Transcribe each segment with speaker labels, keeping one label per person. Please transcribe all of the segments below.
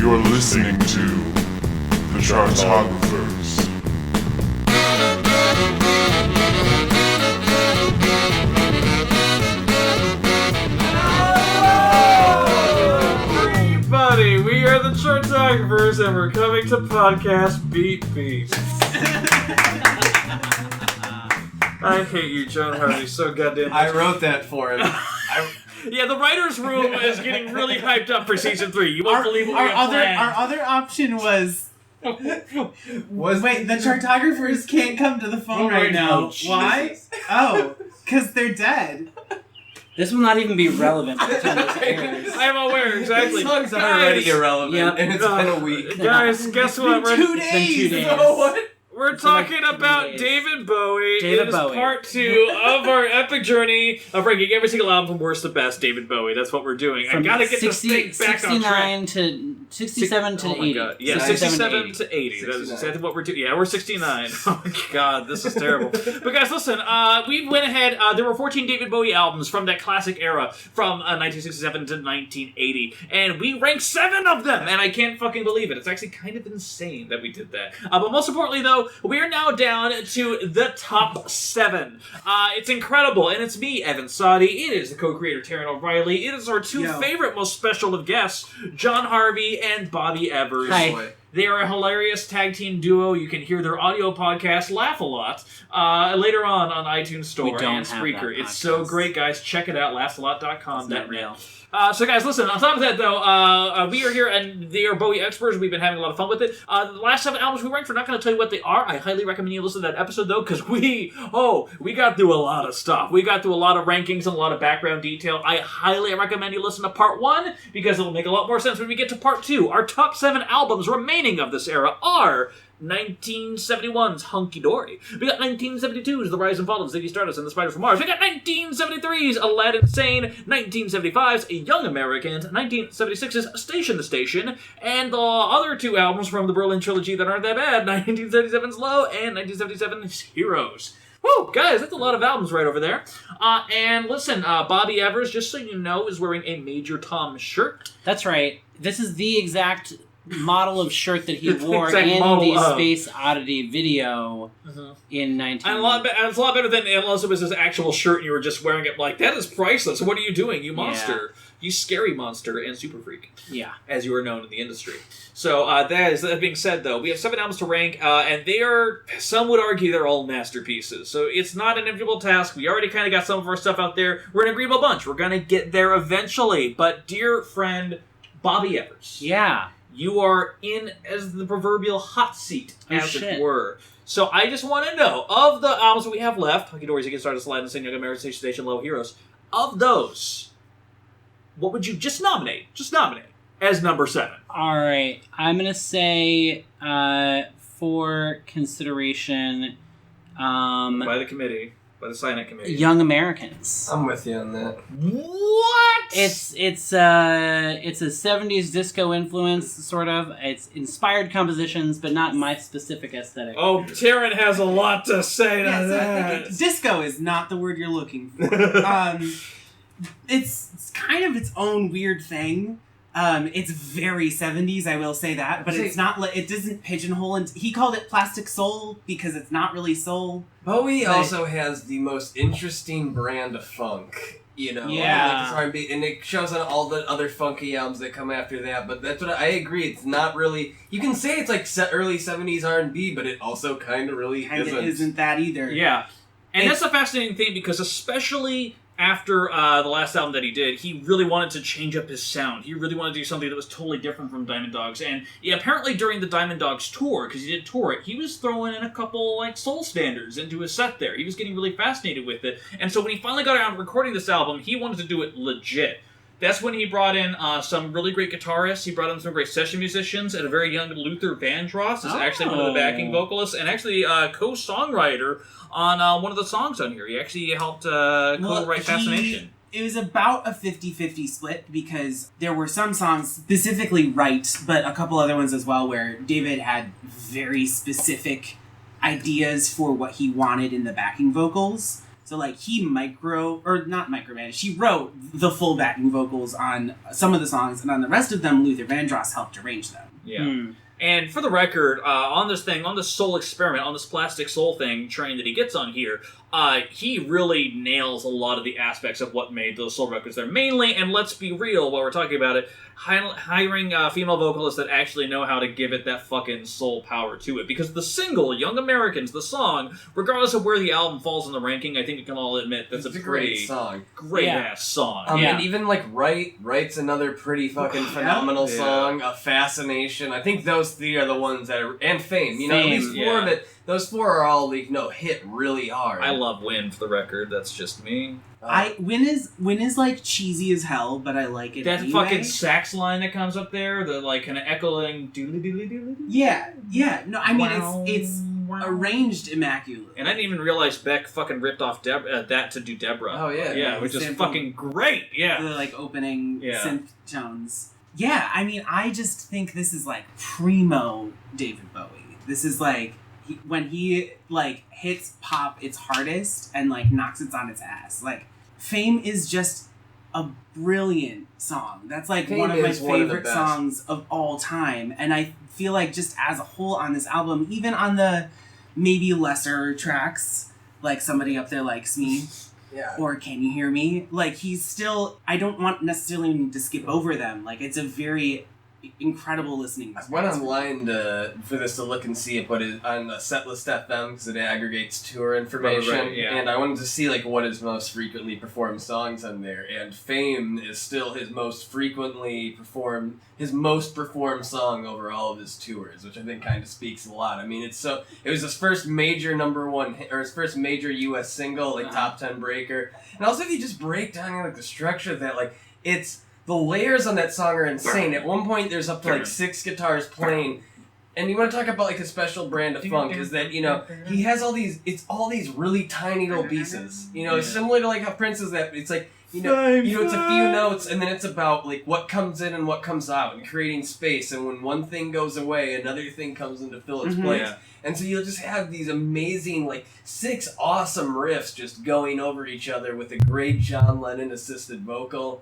Speaker 1: You're listening to the Chartographers.
Speaker 2: Everybody, we are the Chartographers, and we're coming to podcast Beat Beat. I hate you, John Harvey, so goddamn much.
Speaker 3: I wrote that for him.
Speaker 2: Yeah, the writer's room is getting really hyped up for season 3. You won't believe what we have planned.
Speaker 4: Our other option was wait, the Chartographers can't come to the phone right now. Why? Oh, because they're dead.
Speaker 5: This will not even be relevant by the time this airs.
Speaker 2: I am aware, exactly.
Speaker 3: These songs are already irrelevant,
Speaker 5: Yep.
Speaker 3: and it's been a week.
Speaker 2: Guys, guess what?
Speaker 4: It's been 2 days.
Speaker 3: So what?
Speaker 2: We're talking about
Speaker 5: days.
Speaker 2: David Bowie.
Speaker 5: David
Speaker 2: It is
Speaker 5: Bowie.
Speaker 2: part 2 of our epic journey of ranking every single album from worst to best. David Bowie. That's what we're doing. I gotta get this thing back on track.
Speaker 5: 69 to 67 to 80.
Speaker 2: Oh my god. Yeah, 67 to 80. That is exactly what we're doing. Yeah, we're 69. Oh my god, this is terrible. But guys, listen, we went ahead, there were 14 David Bowie albums from that classic era, from 1967 to 1980, and we ranked 7 of them, and I can't fucking believe it. It's actually kind of insane that we did that. But most importantly, though, we are now down to the top 7. It's incredible, and it's me, Evan Sadi. It is the co-creator, Taryn O'Reilly. It is our 2 favorite, most special of guests, John Harvey and Bobby Evers.
Speaker 5: Hi.
Speaker 2: They are a hilarious tag team duo. You can hear their audio podcast, Laugh a Lot, later on iTunes Store and Spreaker. It's so great, guys. Check it out, laughalot.com.
Speaker 5: That real.
Speaker 2: So guys, listen, on top of that, though, we are here, and they are Bowie experts. We've been having a lot of fun with it. The last 7 albums we ranked, we're not going to tell you what they are. I highly recommend you listen to that episode, though, because we got through a lot of stuff. We got through a lot of rankings and a lot of background detail. I highly recommend you listen to part 1, because it'll make a lot more sense when we get to part 2. Our top 7 albums remaining of this era are 1971's Hunky Dory. We got 1972's The Rise and Fall of Ziggy Stardust and the Spider from Mars. We got 1973's Aladdin Sane, 1975's Young Americans, 1976's Station to Station, and the other 2 albums from the Berlin trilogy that aren't that bad, 1977's Low and 1977's Heroes. Woo, guys, that's a lot of albums right over there. And listen, Bobby Evers, just so you know, is wearing a Major Tom shirt.
Speaker 5: That's right. This is the exact model of shirt that he wore
Speaker 2: Exact
Speaker 5: in
Speaker 2: model
Speaker 5: the
Speaker 2: of.
Speaker 5: Space Oddity video in 19...
Speaker 2: And it's a lot better than unless it was his actual shirt and you were just wearing it like, that is priceless. What are you doing, you monster? You scary monster and super freak.
Speaker 5: Yeah.
Speaker 2: As you are known in the industry. So, that being said, though, we have 7 albums to rank, and they are, some would argue, they're all masterpieces. So it's not an enviable task. We already kind of got some of our stuff out there. We're an agreeable bunch. We're going to get there eventually. But, dear friend, Bobby Evers.
Speaker 5: Yeah.
Speaker 2: You are in as the proverbial hot seat, as it were. So I just want to know, of the albums that we have left, Hunky Dory, Ziggy Stardust, Aladdin Sane, Young American, Station to Station, Low, Heroes, of those, what would you just nominate as number 7?
Speaker 5: All right. I'm going to say, for consideration...
Speaker 2: by the committee. By the Silent Committee.
Speaker 5: Young Americans.
Speaker 3: I'm with you on that.
Speaker 2: What?
Speaker 5: It's a 70s disco influence, sort of. It's inspired compositions, but not my specific aesthetic.
Speaker 2: Oh, Taryn has a lot to say to
Speaker 4: Yes,
Speaker 2: that.
Speaker 4: Disco is not the word you're looking for. It's kind of its own weird thing. It's very 70s, I will say that, but it's not. It doesn't pigeonhole. And he called it plastic soul because it's not really soul.
Speaker 3: Bowie also has the most interesting brand of funk. You know,
Speaker 5: Yeah.
Speaker 3: like R&B, and it shows on all the other funky albums that come after that. But that's what I agree. It's not really. You can say it's like early 70s R&B, but it also kind of really
Speaker 4: Isn't that either?
Speaker 2: Yeah. And that's a fascinating thing because especially after the last album that he did, he really wanted to change up his sound. He really wanted to do something that was totally different from Diamond Dogs. And apparently during the Diamond Dogs tour, because he did tour it, he was throwing in a couple like soul standards into his set there. He was getting really fascinated with it. And so when he finally got around to recording this album, he wanted to do it legit. That's when he brought in some really great guitarists. He brought in some great session musicians, and a very young Luther Vandross is actually one of the backing vocalists, and actually co-songwriter on one of the songs on here. He actually helped co-write Fascination.
Speaker 4: It was about a 50-50 split because there were some songs specifically right, but a couple other ones as well where David had very specific ideas for what he wanted in the backing vocals. So like he she wrote the full backing vocals on some of the songs, and on the rest of them, Luther Vandross helped arrange them.
Speaker 2: Yeah. And for the record, on this soul experiment, on this plastic soul thing train that he gets on here, he really nails a lot of the aspects of what made those soul records there. Mainly, and let's be real while we're talking about it, hiring female vocalists that actually know how to give it that fucking soul power to it. Because the single, Young Americans, the song, regardless of where the album falls in the ranking, I think we can all admit that's
Speaker 3: It's
Speaker 2: a
Speaker 3: great
Speaker 2: pretty
Speaker 3: song.
Speaker 2: Great-ass song.
Speaker 3: And even like Wright's another pretty fucking phenomenal song. Fascination. I think those three are the ones that are, and Fame. You know, at least four of it. Those four are all hit really hard.
Speaker 2: I love Wind for the record. That's just me.
Speaker 4: Win is like cheesy as hell, but I like it.
Speaker 2: That
Speaker 4: anyway.
Speaker 2: fucking sax line that comes up there, the like kind of echoing doodly doodly doodly.
Speaker 4: Yeah. No, I mean it's arranged immaculately.
Speaker 2: And I didn't even realize Beck fucking ripped off that to do Deborah.
Speaker 3: Oh yeah,
Speaker 2: yeah, which is fucking great. Yeah,
Speaker 4: the like opening synth tones. Yeah, I mean, I just think this is like primo David Bowie. This is like when he like hits pop its hardest and like knocks it on its ass. Like Fame is just a brilliant song. That's like one of my favorite songs of all time. And I feel like just as a whole on this album, even on the maybe lesser tracks, like Somebody Up There Likes Me, or Can You Hear Me? Like he's still, I don't want necessarily to skip over them. Like it's a very incredible listening experience.
Speaker 3: I went online for this to look and see it, but it on Setlist FM because it aggregates tour information, and I wanted to see like what his most frequently performed songs on there. And Fame is still his most performed song over all of his tours, which I think kind of speaks a lot. I mean, it was his first major #1 or his first major U.S. single, like top 10 breaker. And also, if you just break down like the structure of that, like the layers on that song are insane. At one point, there's up to like 6 guitars playing. And you want to talk about like a special brand of funk is that, he has all these really tiny little pieces. Similar to like how Prince is that it's like, it's a few notes and then it's about like what comes in and what comes out and creating space. And when one thing goes away, another thing comes in to fill its place. Yeah. And so you'll just have these amazing, like 6 awesome riffs just going over each other with a great John Lennon assisted vocal.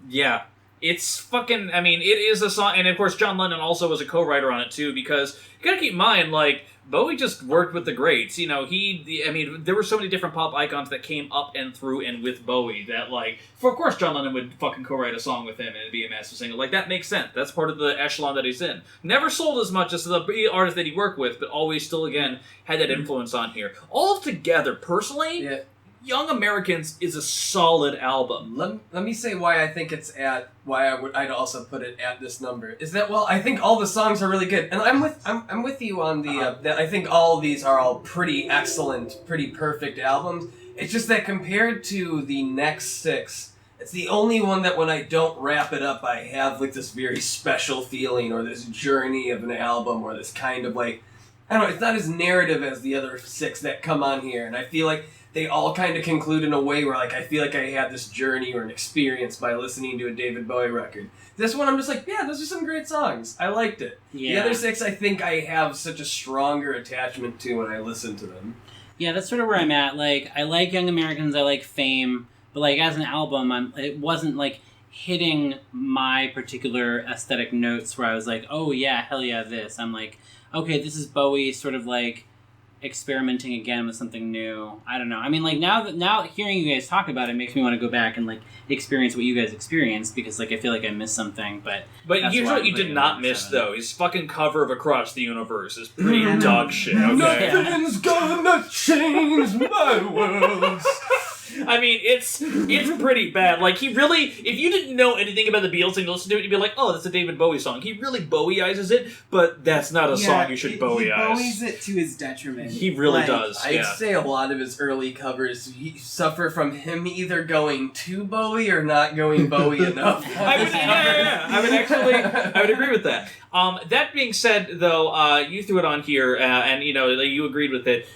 Speaker 2: Yeah, it's fucking, I mean, it is a song, and of course John Lennon also was a co-writer on it too, because you gotta keep in mind, like, Bowie just worked with the greats, there were so many different pop icons that came up and through and with Bowie that, like, of course John Lennon would fucking co-write a song with him and it'd be a massive single. Like, that makes sense. That's part of the echelon that he's in. Never sold as much as the artist that he worked with, but always still, again, had that influence on here. All together, personally... Yeah. Young Americans is a solid album.
Speaker 3: Let me say why I think I'd also put it at this number. Is that, well, I think all the songs are really good. And I'm with you on the that I think all of these are all pretty excellent, pretty perfect albums. It's just that compared to the next 6, it's the only one that when I don't wrap it up, I have like this very special feeling or this journey of an album or this kind of like, I don't know, it's not as narrative as the other 6 that come on here. And I feel like they all kind of conclude in a way where, like, I feel like I had this journey or an experience by listening to a David Bowie record. This one, I'm just like, yeah, those are some great songs. I liked it. Yeah. The other 6, I think I have such a stronger attachment to when I listen to them.
Speaker 5: Yeah, that's sort of where I'm at. Like, I like Young Americans, I like Fame, but, like, as an album, it wasn't, like, hitting my particular aesthetic notes where I was like, oh, yeah, hell yeah, this. I'm like, okay, this is Bowie sort of, like, experimenting again with something new. I don't know. I mean, like, now hearing you guys talk about it makes me want to go back and, like, experience what you guys experienced because, like, I feel like I missed something, but
Speaker 2: here's what you did not miss, though. His fucking cover of Across the Universe is pretty dog shit, okay?
Speaker 3: Nothing's gonna change my world.
Speaker 2: I mean, it's pretty bad. Like, he really, if you didn't know anything about the Beatles and you listen to it, you'd be like, oh, that's a David Bowie song. He really Bowie-izes it, but that's not a song you should Bowie-ize.
Speaker 4: He Bowies it to his detriment.
Speaker 2: He really does,
Speaker 3: I'd say a lot of his early covers suffer from him either going too Bowie or not going Bowie enough.
Speaker 2: I would agree with that. That being said, though, you threw it on here, and, you agreed with it.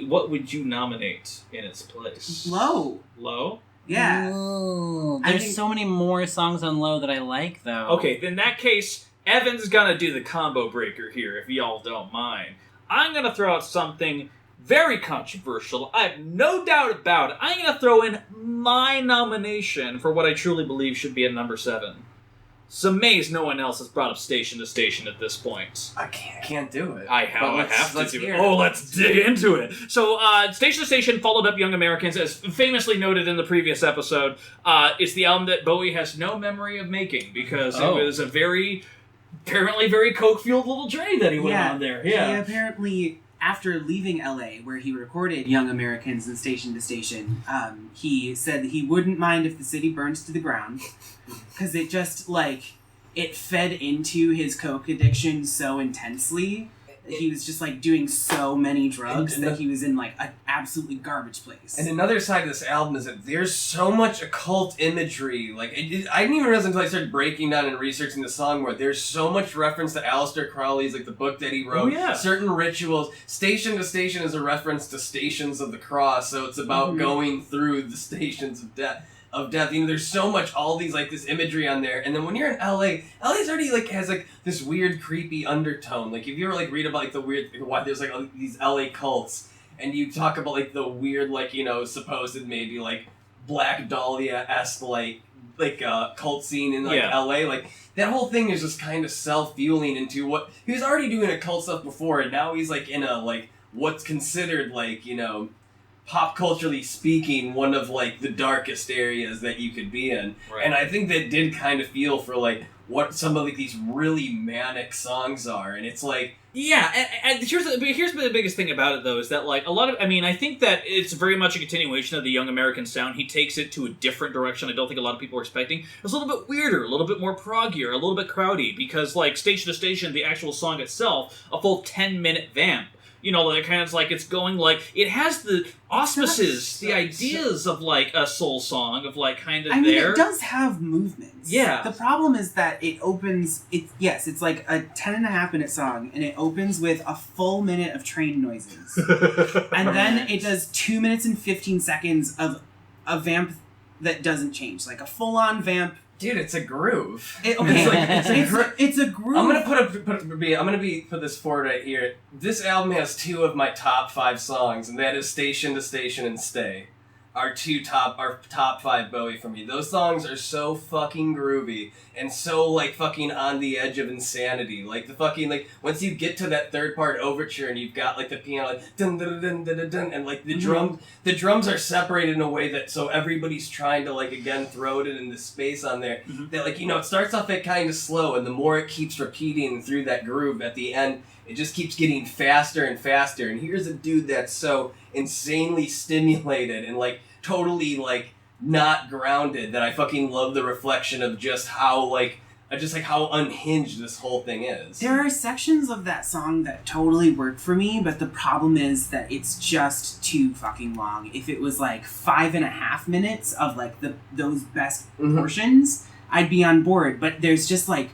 Speaker 2: What would you nominate in its place?
Speaker 4: Low.
Speaker 2: Low?
Speaker 4: Yeah.
Speaker 5: Ooh, there's so many more songs on Low that I like, though.
Speaker 2: Okay, in that case, Evan's gonna do the combo breaker here, if y'all don't mind. I'm gonna throw out something very controversial. I have no doubt about it. I'm going to throw in my nomination for what I truly believe should be at number 7. So amazed no one else has brought up Station to Station at this point.
Speaker 3: I can't do it.
Speaker 2: I have to do it. Oh, let's dig into it. So, Station to Station followed up Young Americans, as famously noted in the previous episode. It's the album that Bowie has no memory of making, because it was a apparently very coke-fueled little journey that he went on there. Yeah.
Speaker 4: He apparently, after leaving LA, where he recorded Young Americans and Station to Station, he said that he wouldn't mind if the city burns to the ground, because it just, like, it fed into his coke addiction so intensely. He was just, like, doing so many drugs that he was in, like, an absolutely garbage place.
Speaker 3: And another side of this album is that there's so much occult imagery. Like, I didn't even realize until I started breaking down and researching the song more. There's so much reference to Aleister Crowley's, like, the book that he wrote.
Speaker 2: Oh, yeah.
Speaker 3: Certain rituals. Station to Station is a reference to Stations of the Cross, so it's about going through the stations of death. You know, there's so much, all these, like, this imagery on there, and then when you're in LA's already, like, has, like, this weird, creepy undertone. Like, if you ever, like, read about, like, the weird, why there's, like, all these LA cults, and you talk about, like, the weird, like, you know, supposed, maybe, like, Black Dahlia-esque, like, cult scene in, like, LA, like, that whole thing is just kind of self-fueling into what, he was already doing occult stuff before, and now he's, like, in a, like, what's considered, like, you know, pop culturally speaking, one of, like, the darkest areas that you could be in. Right. And I think that did kind of feel for, like, what some of, like, these really manic songs are. And it's like...
Speaker 2: Yeah, and here's the biggest thing about it, though, is that, like, a lot of... I mean, I think that it's very much a continuation of the Young American sound. He takes it to a different direction I don't think a lot of people were expecting. It's a little bit weirder, a little bit more proggier, a little bit crowdy, because, like, Station to Station, the actual song itself, a full 10-minute vamp. You know, like, kind of like, it's going, like, it has the auspices, the ideas of, like, a soul song, of, like, kind of there.
Speaker 4: I mean, it does have movements.
Speaker 2: Yeah.
Speaker 4: The problem is that it opens, it's like a 10.5-minute song, and it opens with a full minute of train noises. And then it does 2 minutes and 15 seconds of a vamp that doesn't change. Like, a full-on vamp.
Speaker 3: Dude, it's a groove.
Speaker 4: It's a groove.
Speaker 3: I'm gonna put this forward right here. This album has 2 of my top 5 songs, and that is Station to Station and Stay. Our top 5 Bowie for me. Those songs are so fucking groovy and so, like, fucking on the edge of insanity. Like, the fucking, like, once you get to that third part overture and you've got, like, the piano, like, dun dun dun dun dun dun, and, like, the drums are separated in a way that so everybody's trying to, like, again throw it in the space on there. That, like, you know, it starts off at kind of slow, and the more it keeps repeating through that groove at the end, it just keeps getting faster and faster. And here's a dude that's so insanely stimulated and, like, totally, like, not grounded that I fucking love the reflection of just how, like, how unhinged this whole thing is.
Speaker 4: There are sections of that song that totally work for me, but the problem is that it's just too fucking long. If it was, like, 5.5 minutes of, like, those best portions, I'd be on board. But there's just, like,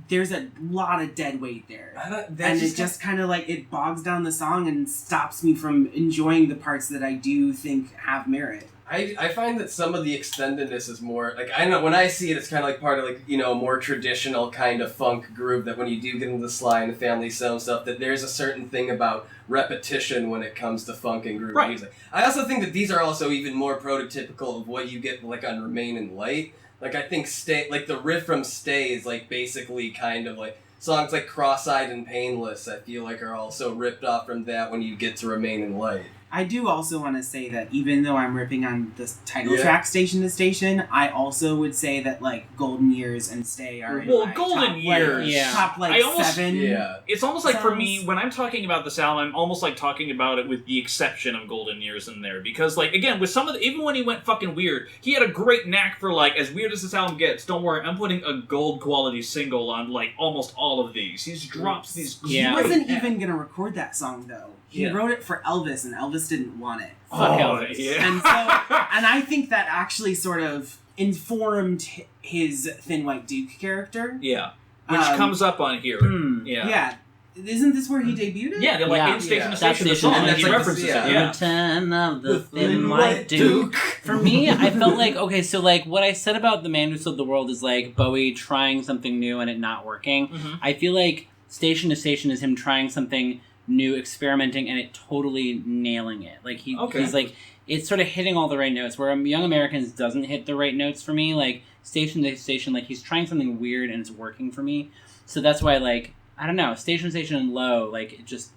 Speaker 4: there's a lot of dead weight there. And it just kind of, like, it bogs down the song and stops me from enjoying the parts that I do think have merit.
Speaker 3: I find that some of the extendedness is more, like, I don't know, when I see it, it's kind of like part of, like, you know, a more traditional kind of funk groove that when you do get into the Sly and the Family Stone stuff, that there's a certain thing about repetition when it comes to funk and groove music. I also think that these are also even more prototypical of what you get, like, on Remain in Light. Like, I think Stay, like, the riff from Stay is, like, basically kind of, like, songs like Cross-Eyed and Painless, I feel like, are also ripped off from that when you get to Remain in Light.
Speaker 4: I do also want to say that even though I'm ripping on the title track Station to Station, I also would say that, like, Golden Years and Stay are in my
Speaker 2: Golden
Speaker 4: top,
Speaker 2: Years.
Speaker 4: Like, top, like, 7.
Speaker 3: Yeah.
Speaker 2: It's almost like, for me, when I'm talking about this album, I'm almost like talking about it with the exception of Golden Years in there. Because, like, again, with some of the, even when he went fucking weird, he had a great knack for, like, as weird as this album gets, don't worry, I'm putting a gold quality single on, like, almost all of these. He drops these.
Speaker 4: He wasn't even going to record that song, though. He wrote it for Elvis, and Elvis didn't want it.
Speaker 2: Fuck Elvis. Yeah.
Speaker 4: And so, and I think that actually sort of informed his Thin White Duke character.
Speaker 2: Yeah. Which comes up on here.
Speaker 4: Yeah. Isn't this where he debuted it?
Speaker 2: Yeah, they're like in Station to Station, the song, and he references it. Yeah.
Speaker 5: Return of the Thin White Duke. For me, I felt like, okay, so, like, what I said about The Man Who Sold the World is, like, Bowie trying something new and it not working. I feel like Station to Station is him trying something new, experimenting, and it totally nailing it. Like he's like, it's sort of hitting all the right notes. Where Young Americans doesn't hit the right notes for me. Like Station to Station, like he's trying something weird and it's working for me. So that's why, like, I don't know, Station to Station and Low, like it just.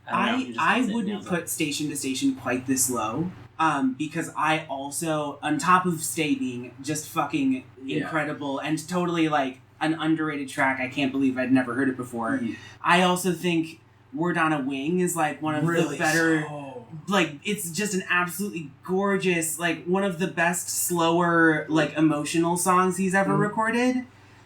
Speaker 4: I wouldn't put Station to Station quite this low. Because I also, on top of Stay being just fucking incredible and totally like an underrated track, I can't believe I'd never heard it before. Mm-hmm. I also think Word on a Wing is like one of the better, like it's just an absolutely gorgeous, like one of the best slower, like emotional songs he's ever recorded.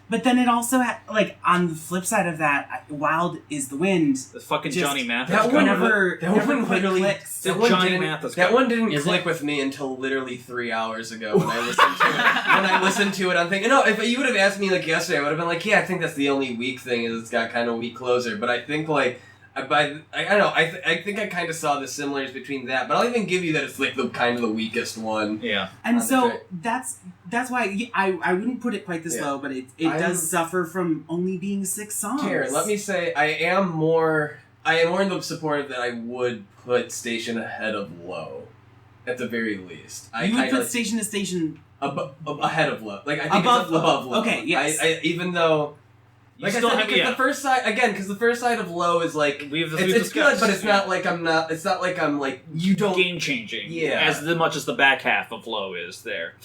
Speaker 4: But then it also, like, on the flip side of that, Wild is the Wind.
Speaker 2: The fucking Johnny Mathis.
Speaker 3: That one
Speaker 4: never
Speaker 3: literally
Speaker 4: clicks.
Speaker 3: That one didn't click with me until literally 3 hours ago when I listened to it. When I listened to it, I'm thinking, no, if you would have asked me, like, yesterday, I would have been like, yeah, I think that's the only weak thing is it's got kind of a weak closer. But I think, like, I don't know, I think I kind of saw the similarities between that, but I'll even give you that it's like the kind of the weakest one.
Speaker 2: Yeah.
Speaker 4: And so that's why I wouldn't put it quite this low, but it does suffer from only being 6 songs.
Speaker 3: Here, let me say I am more in the support that I would put Station ahead of Low, at the very least.
Speaker 4: You would put Station to Station
Speaker 3: ahead of Low. Like I think it's above Low.
Speaker 4: Okay, yes.
Speaker 3: I even though. Like I said, because the first side because the first side of Low is like it's good, but it's not like I'm like you don't
Speaker 2: game changing. Yeah, as much as the back half of Low is there.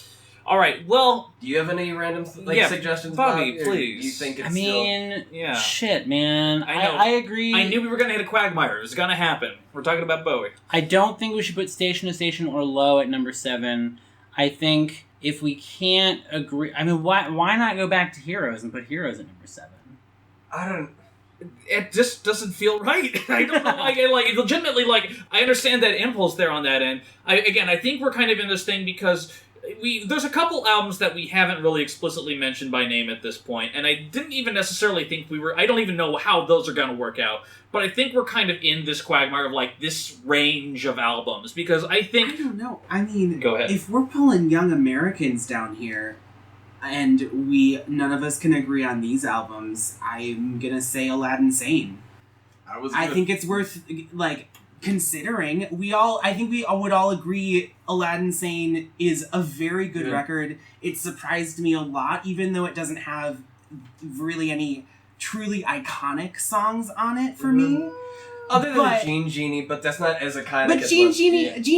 Speaker 2: All right, well,
Speaker 3: do you have any random suggestions,
Speaker 2: Bobby? Please.
Speaker 3: You think it's
Speaker 5: shit, man. I agree.
Speaker 2: I knew we were gonna hit a quagmire. It was gonna happen. We're talking about Bowie.
Speaker 5: I don't think we should put Station to Station or Low at number 7. I think if we can't agree, I mean, why not go back to Heroes and put Heroes at number 7?
Speaker 2: It just doesn't feel right. I don't know. Like legitimately, like I understand that impulse there on that end. I think we're kind of in this thing because there's a couple albums that we haven't really explicitly mentioned by name at this point, and I didn't even necessarily think we were. I don't even know how those are going to work out. But I think we're kind of in this quagmire of like this range of albums because I think
Speaker 4: I don't know. I mean,
Speaker 2: go ahead.
Speaker 4: If we're pulling Young Americans down here. And none of us can agree on these albums. I'm gonna say Aladdin Sane. I think it's worth like considering. I think we would all agree Aladdin Sane is a very good record. It surprised me a lot, even though it doesn't have really any truly iconic songs on it for me.
Speaker 3: Other than Gene Genie, but that's not as iconic.
Speaker 4: But Gene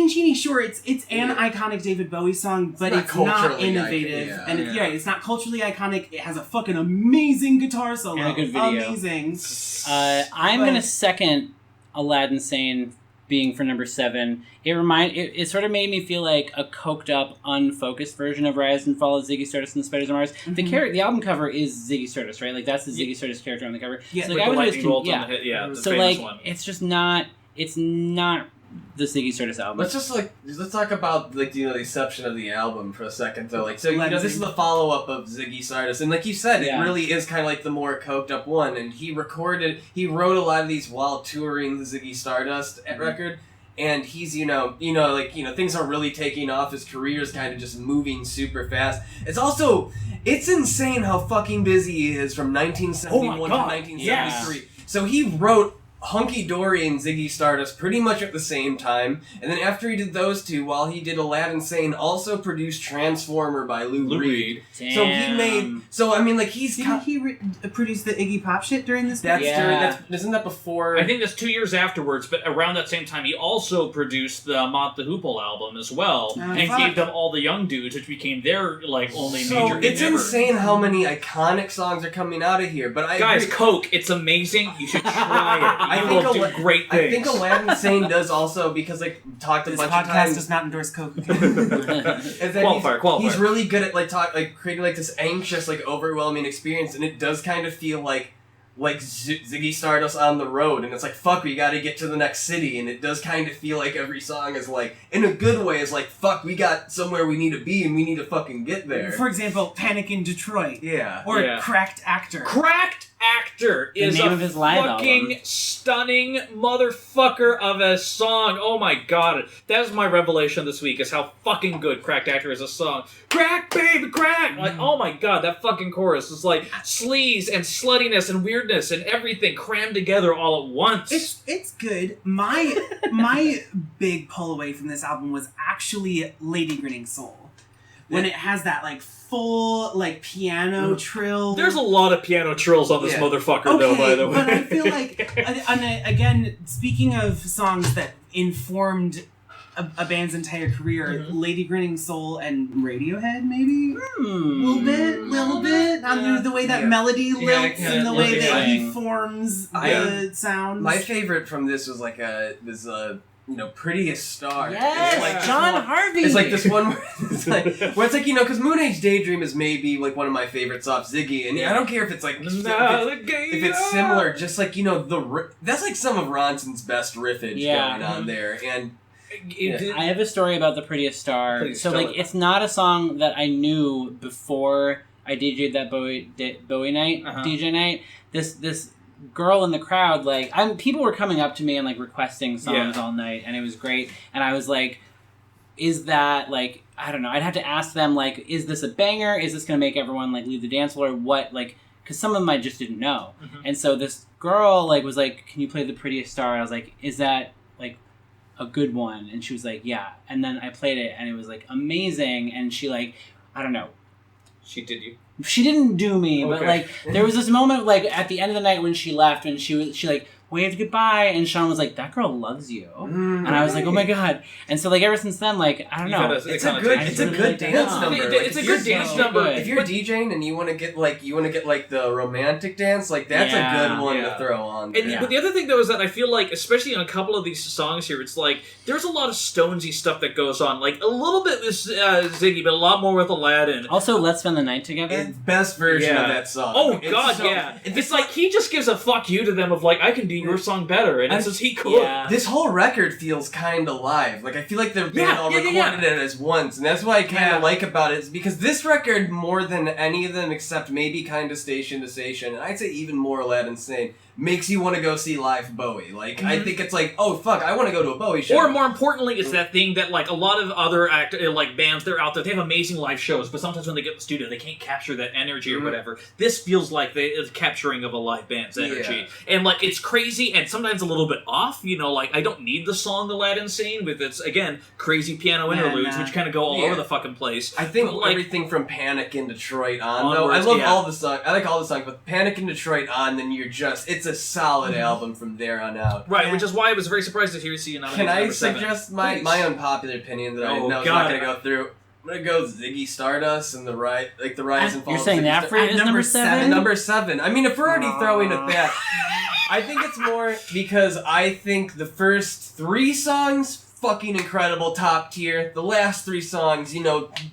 Speaker 4: Genie, sure, it's an iconic David Bowie song, but it's not innovative, it's not culturally iconic. It has a fucking amazing guitar solo,
Speaker 5: and a good video.
Speaker 4: Amazing.
Speaker 5: I'm gonna second Aladdin Sane being for number 7. It sort of made me feel like a coked up, unfocused version of Rise and Fall of Ziggy Stardust and the Spiders of Mars. Mm-hmm. The album cover is Ziggy Stardust, right? Like that's the Ziggy Stardust character on the cover.
Speaker 2: Yeah,
Speaker 5: so,
Speaker 2: like the lightning bolt on the hit. Yeah, the
Speaker 5: so
Speaker 2: famous
Speaker 5: like
Speaker 2: one.
Speaker 5: it's just not. It's not the Ziggy Stardust album.
Speaker 3: Let's talk about the exception of the album for a second though. Like this is the follow up of Ziggy Stardust, and like you said, it really is kind of like the more coked up one. And he wrote a lot of these while touring the Ziggy Stardust record. And he's, things are really taking off. His career is kind of just moving super fast. It's insane how fucking busy he is from 1971 to 1973. Yeah. So he wrote Hunky Dory and Ziggy Stardust pretty much at the same time. And then after he did those two, while he did Aladdin Sane, also produced Transformer by Lou Reed.
Speaker 5: Damn.
Speaker 3: So he made... So, I mean, like, he's...
Speaker 4: Didn't he produce the Iggy Pop shit during this?
Speaker 3: Isn't that before...
Speaker 2: I think that's 2 years afterwards, but around that same time, he also produced the Mott the Hoople album as well, and gave them All the Young Dudes, which became their, only major hit
Speaker 3: it's insane how many iconic songs are coming out of here, but
Speaker 2: Guys, Coke, it's amazing. You should try it. You will do great things.
Speaker 3: I think Aladdin Sane does also, because, talked a bunch of times...
Speaker 4: This podcast does not endorse Coke.
Speaker 2: Qualifier.
Speaker 3: He's really good at, creating, this anxious, overwhelming experience, and it does kind of feel like Ziggy Stardust on the road, and it's fuck, we gotta get to the next city, and it does kind of feel like every song is in a good way, is fuck, we got somewhere we need to be, and we need to fucking get there.
Speaker 4: For example, Panic in Detroit.
Speaker 3: Yeah.
Speaker 4: Or Cracked Actor.
Speaker 2: Cracked Actor is
Speaker 5: name
Speaker 2: a
Speaker 5: of his live
Speaker 2: fucking
Speaker 5: album.
Speaker 2: stunning motherfucker of a song. Oh my god. That was my revelation this week, is how fucking good Cracked Actor is a song. Crack, baby, crack! Like, oh my god, that fucking chorus is like sleaze and sluttiness and weirdness and everything crammed together all at once.
Speaker 4: It's good. My big pull away from this album was actually Lady Grinning Soul. When it has that like full like piano trill.
Speaker 2: There's a lot of piano trills on this motherfucker though, by the way.
Speaker 4: But I feel like, again, speaking of songs that informed a band's entire career, Lady Grinning Soul and Radiohead, maybe? Little bit. On the way that melody lilts and the way that he forms the sounds.
Speaker 3: My favorite from this was like this Prettiest Star.
Speaker 5: Yes,
Speaker 3: it's like
Speaker 5: John Harvey.
Speaker 3: It's like this one where it's like, because Moon Age Daydream is maybe like one of my favorites off Ziggy, and I don't care if it's like if it's similar, just like that's like some of Ronson's best riffage going on there, and.
Speaker 5: I have a story about The Prettiest Star.
Speaker 2: Please
Speaker 5: so, like, it's not a song that I knew before I DJ'd that Bowie night, DJ night. This girl in the crowd, like, people were coming up to me and, like, requesting songs all night, and it was great. And I was like, is that, like, I don't know. I'd have to ask them, like, is this a banger? Is this going to make everyone, like, leave the dance floor? What, like, because some of them I just didn't know. And so this girl, like, was like, can you play The Prettiest Star? And I was like, is that, like, a good one? And she was like, yeah. And then I played it and it was like amazing, and she, like, I don't know,
Speaker 2: She
Speaker 5: didn't do me, but like there was this moment like at the end of the night when she left and she like waved goodbye, and Sean was like, that girl loves you. And I was like, oh my god. And so like ever since then, like, I don't know,
Speaker 3: it's a good dance number.
Speaker 2: It's a good dance number.
Speaker 3: If you're DJing and you want to get like the romantic dance, like that's a good one to throw on.
Speaker 2: But the other thing though is that I feel like, especially on a couple of these songs here, it's like there's a lot of Stonesy stuff that goes on, like a little bit with Ziggy, but a lot more with Aladdin.
Speaker 5: Also, Let's Spend the Night Together.
Speaker 3: It's best version of that song.
Speaker 2: Oh god, it's like he just gives a fuck you to them of like, I can do your song better, and it's just he could.
Speaker 5: Yeah.
Speaker 3: This whole record feels kind of live. Like I feel like the band all recorded it as once, and that's what I kind of like about it. Is because this record, more than any of them except maybe kind of Station to Station, and I'd say even more Aladdin Sane, makes you want to go see live Bowie. Like, I think it's like, oh fuck, I want to go to a Bowie show.
Speaker 2: Or more importantly, it's that thing that like a lot of other like bands, they're out there, they have amazing live shows, but sometimes when they get in the studio, they can't capture that energy or whatever. This feels like the capturing of a live band's energy. And like, it's crazy and sometimes a little bit off, like I don't need the song Aladdin Sane with its, again, crazy piano interludes, which kind of go all over the fucking place.
Speaker 3: I think
Speaker 2: like,
Speaker 3: everything from Panic in Detroit on, though, I love all the songs, I like all the songs, but Panic in Detroit on, then you're just, it's a solid album from there on out.
Speaker 2: Right, which is why I was very surprised to hear you see you nominated.
Speaker 3: Can I suggest my unpopular opinion that I know is not going to go through? I'm going to go Ziggy Stardust and the rise and fall
Speaker 5: You're
Speaker 3: of
Speaker 5: saying
Speaker 3: Ziggy
Speaker 5: that for number 7?
Speaker 3: Number 7. I mean, if we're already throwing at that, I think it's more because I think the first 3 songs, fucking incredible, top tier. The last 3 songs,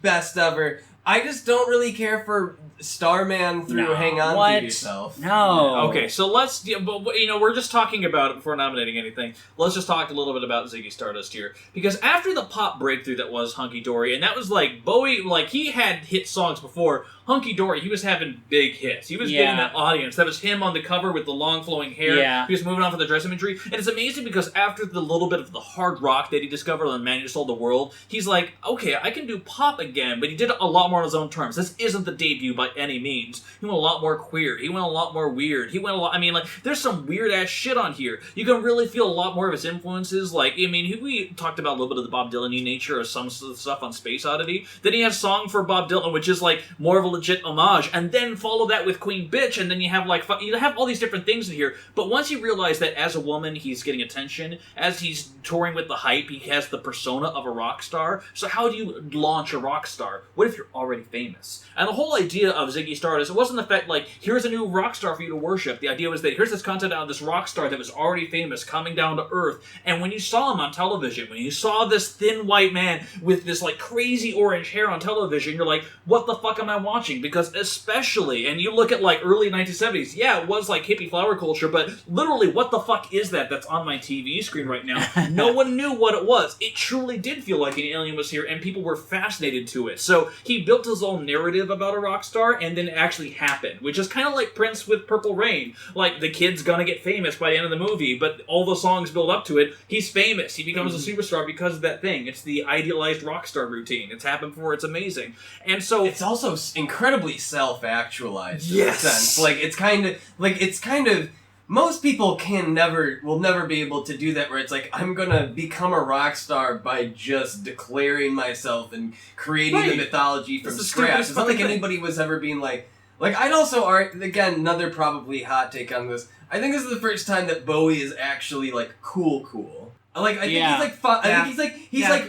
Speaker 3: best ever. I just don't really care for Starman through Hang On to Yourself.
Speaker 5: No.
Speaker 2: Okay, so let's, we're just talking about it before nominating anything. Let's just talk a little bit about Ziggy Stardust here. Because after the pop breakthrough that was Hunky Dory, and that was like, Bowie, like, he had hit songs before. Hunky Dory, he was having big hits. He was getting that audience. That was him on the cover with the long flowing hair.
Speaker 5: Yeah.
Speaker 2: He was moving on for the dress imagery. And it's amazing because after the little bit of the hard rock that he discovered on Man You Sold the World, he's like, okay, I can do pop again, but he did it a lot more on his own terms. This isn't the debut by any means. He went a lot more queer. He went a lot more weird. He went a lot, there's some weird ass shit on here. You can really feel a lot more of his influences. Like, we talked about a little bit of the Bob Dylan-y nature of some stuff on Space Oddity. Then he has Song for Bob Dylan, which is like more of a legit homage, and then follow that with Queen Bitch, and then you have like, you have all these different things in here. But once you realize that as a woman, he's getting attention, as he's touring with the hype, he has the persona of a rock star. So how do you launch a rock star? What if you're already famous? And the whole idea of Ziggy Stardust, it wasn't the fact like, here's a new rock star for you to worship. The idea was that here's this content out of this rock star that was already famous coming down to earth. And when you saw him on television, when you saw this thin white man with this like crazy orange hair on television, you're like, what the fuck am I watching? Because especially, and you look at like early 1970s, it was like hippie flower culture, but literally, what the fuck is that's on my TV screen right now? No one knew what it was. It truly did feel like an alien was here, and people were fascinated to it. So he built his own narrative about a rock star and then it actually happened, which is kind of like Prince with Purple Rain. Like, the kid's gonna get famous by the end of the movie, but all the songs build up to it. He's famous. He becomes a superstar because of that thing. It's the idealized rock star routine. It's happened before. It's amazing. And so...
Speaker 3: It's also incredibly self-actualized.
Speaker 2: Yes!
Speaker 3: In a sense. Like, it's kind of... Most people will never be able to do that, where it's like, I'm gonna become a rock star by just declaring myself and creating the mythology from scratch. It's not like anybody was ever being like, I'd also again, another probably hot take on this. I think this is the first time that Bowie is actually like cool. Like, I think he's like fun. I think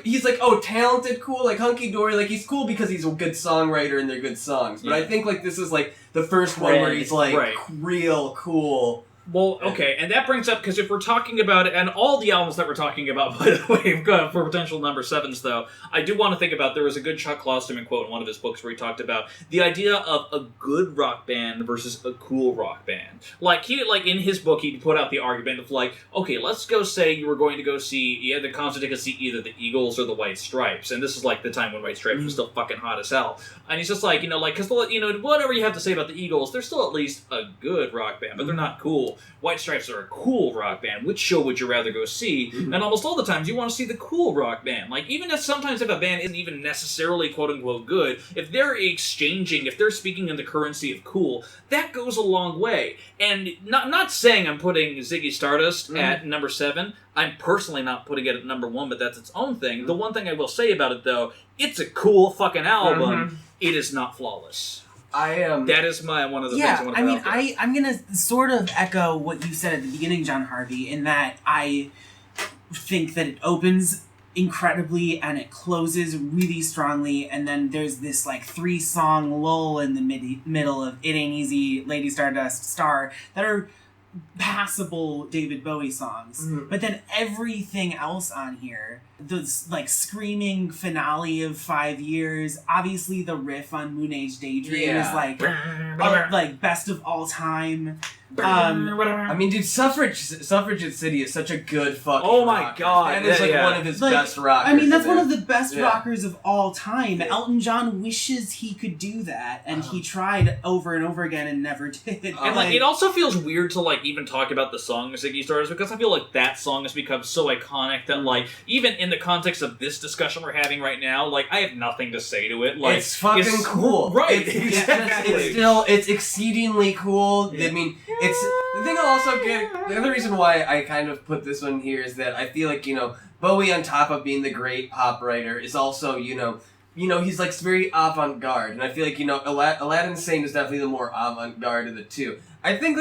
Speaker 3: he's like oh, talented, cool, like hunky dory. Like, he's cool because he's a good songwriter and they're good songs. But I think like this is like the first one where he's like real cool.
Speaker 2: Well, okay, and that brings up, because if we're talking about it, and all the albums that we're talking about, by the way, for potential number 7s, though, I do want to think about, there was a good Chuck Klosterman quote in one of his books where he talked about the idea of a good rock band versus a cool rock band. Like, in his book, he put out the argument of, like, okay, let's go say you were going to go see, you had the concert to see either the Eagles or the White Stripes, and this is, like, the time when White Stripes was still fucking hot as hell. And he's just like, because, whatever you have to say about the Eagles, they're still at least a good rock band, but they're not cool. White Stripes are a cool rock band. Which show would you rather go see? And almost all the times you want to see the cool rock band. Like, even if sometimes if a band isn't even necessarily quote-unquote good, if they're if they're speaking in the currency of cool, that goes a long way. And not saying I'm putting Ziggy Stardust at number 7. I'm personally not putting it at number 1, but that's its own thing. The one thing I will say about it, though, it's a cool fucking album. It is not flawless. That is one of the things I want to put out there.
Speaker 4: I'm going to sort of echo what you said at the beginning, John Harvey, in that I think that it opens incredibly and it closes really strongly, and then there's this like 3-song lull in the middle of It Ain't Easy, Lady Stardust, Star, that are passable David Bowie songs. But then everything else on here, the like screaming finale of 5 Years, obviously the riff on Moon Age Daydream is like best of all time.
Speaker 3: I mean, dude, Suffragette City is such a good fucking rocker.
Speaker 2: God.
Speaker 3: That is one of his best rockers.
Speaker 4: I mean, that's one of the best rockers of all time. Elton John wishes he could do that, and he tried over and over again and never did.
Speaker 2: And it also feels weird to even talk about the song Ziggy Stardust, because I feel like that song has become so iconic that even in the context of this discussion we're having right now, I have nothing to say to it.
Speaker 3: It's fucking cool.
Speaker 2: Right.
Speaker 3: It's exceedingly cool. I mean, it's the thing I'll also get. The other reason why I kind of put this one here is that I feel like Bowie, on top of being the great pop writer, is also he's very avant-garde, and I feel like Aladdin Sane is definitely the more avant-garde of the two. I think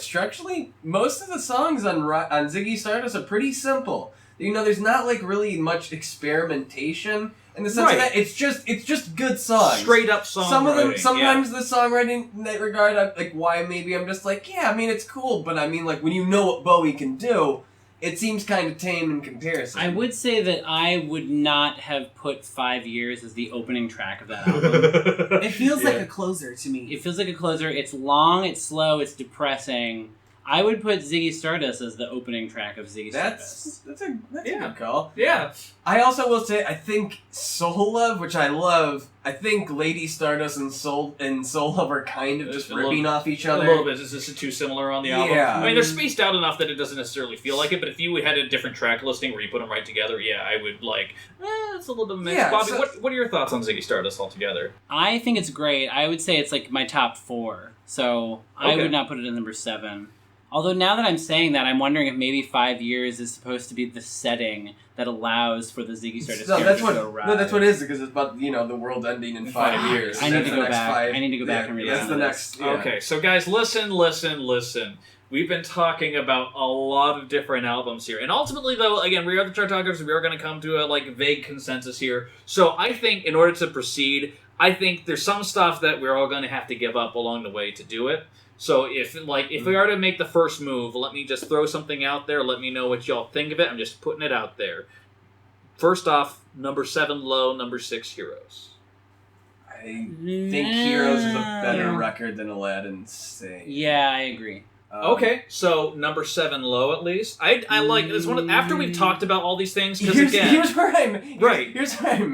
Speaker 3: structurally, most of the songs on Ziggy Stardust are pretty simple. There's not really much experimentation. In the sense that it's just good songs.
Speaker 2: Straight up songwriting.
Speaker 3: Some of them, sometimes the songwriting in that regard, why maybe I'm just it's cool, but I mean, when you know what Bowie can do, it seems kind of tame in comparison.
Speaker 5: I would say that I would not have put 5 Years as the opening track of that album.
Speaker 4: It feels like a closer to me.
Speaker 5: It feels like a closer. It's long, it's slow, it's depressing. I would put Ziggy Stardust as the opening track of Ziggy Stardust.
Speaker 3: That's a good call.
Speaker 2: Yeah.
Speaker 3: I also will say, I think Soul Love, which I love, I think Lady Stardust and Soul Love are kind of just ripping off each other.
Speaker 2: A little bit. Is this too similar on the album?
Speaker 3: Yeah.
Speaker 2: I mean, they're spaced out enough that it doesn't necessarily feel like it, but if you had a different track listing where you put them right together, I would it's a little bit mixed.
Speaker 3: Yeah,
Speaker 2: Bobby, what are your thoughts on Ziggy Stardust altogether?
Speaker 5: I think it's great. I would say it's my top 4, so I would not put it in number 7. Although now that I'm saying that, I'm wondering if maybe 5 Years is supposed to be the setting that allows for the Ziggy Stardust character to arrive.
Speaker 3: No, that's what it is, because it's about, the world ending in 5 years.
Speaker 5: I need to go back. I need to go back and read
Speaker 3: That's the next... Yeah.
Speaker 2: Okay, so guys, listen. We've been talking about a lot of different albums here. And ultimately, though, again, we are the Chartographers. We are going to come to a vague consensus here. So I think in order to proceed, I think there's some stuff that we're all going to have to give up along the way to do it. So if we are to make the first move, let me just throw something out there. Let me know what y'all think of it. I'm just putting it out there. First off, number 7, Low. Number 6, Heroes.
Speaker 3: I think Heroes is a better record than Aladdin Sane.
Speaker 5: Yeah, I agree.
Speaker 2: Okay, so number 7 low at least. I like it's one of, after we've talked about all these things because
Speaker 3: Here's where I'm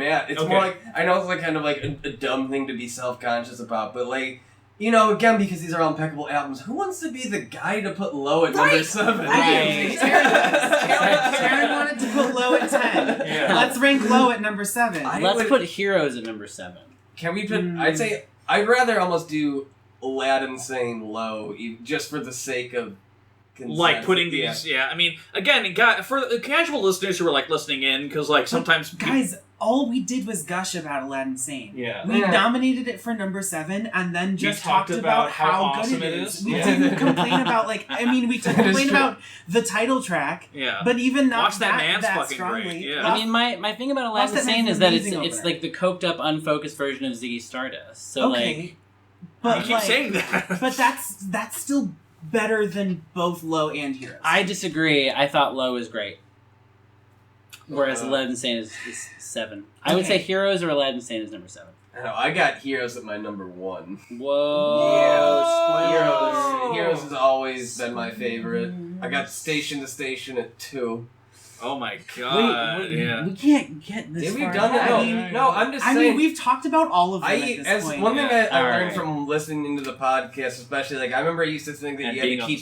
Speaker 3: at. It's
Speaker 2: Okay.
Speaker 3: more like I know it's like kind of like a dumb thing to be self-conscious about, but like again because these are all impeccable albums. Who wants to be the guy to put low at number 7?
Speaker 5: Right.
Speaker 4: Taryn wanted to put low at 10.
Speaker 2: Yeah.
Speaker 4: Let's rank low at number 7.
Speaker 5: Let's put Heroes at number 7.
Speaker 3: Can we put? I'd rather almost do Aladdin saying low, just for the sake of consensus.
Speaker 2: Like putting these, I mean, again, for the casual listeners who are like listening in, because like sometimes
Speaker 4: guys, all we did was gush about Aladdin Sane.
Speaker 2: Yeah.
Speaker 4: We nominated it for number 7 and then just
Speaker 2: talked
Speaker 4: talked
Speaker 2: about
Speaker 4: about
Speaker 2: how
Speaker 4: how
Speaker 2: awesome
Speaker 4: good
Speaker 2: it
Speaker 4: it
Speaker 2: is.
Speaker 4: is. We
Speaker 2: Yeah.
Speaker 4: didn't complain about we did complain about the title track.
Speaker 2: Yeah.
Speaker 4: But even not
Speaker 2: Watch That Man's
Speaker 4: that
Speaker 2: fucking
Speaker 4: strongly.
Speaker 2: great, yeah.
Speaker 5: I mean, my thing about
Speaker 4: Lost
Speaker 5: Aladdin
Speaker 4: That
Speaker 5: Sane
Speaker 4: Man's
Speaker 5: is that
Speaker 4: amazing
Speaker 5: it's
Speaker 4: opener.
Speaker 5: like the coked up, unfocused version of Ziggy Stardust. So
Speaker 4: Okay. But
Speaker 2: you keep saying that.
Speaker 4: But that's still better than both Low and Heroes.
Speaker 5: I disagree. I thought Low was great. Whereas Aladdin Sane is 7. I would say Heroes or Aladdin Sane is number 7.
Speaker 3: I know, I got Heroes at my number 1.
Speaker 5: Whoa!
Speaker 3: Heroes has always been my favorite. I got Station to Station at 2.
Speaker 2: Oh my god!
Speaker 5: We can't get this
Speaker 3: Did we
Speaker 5: far
Speaker 3: done it?
Speaker 5: ahead.
Speaker 3: No, I'm just
Speaker 4: I
Speaker 3: saying.
Speaker 4: mean, we've talked about all of them at this
Speaker 3: as
Speaker 4: point.
Speaker 3: one thing I
Speaker 5: All
Speaker 3: learned
Speaker 5: right.
Speaker 3: from listening into the podcast, especially like I remember I used to think that
Speaker 2: And
Speaker 3: you
Speaker 2: being
Speaker 3: had
Speaker 2: on
Speaker 3: to keep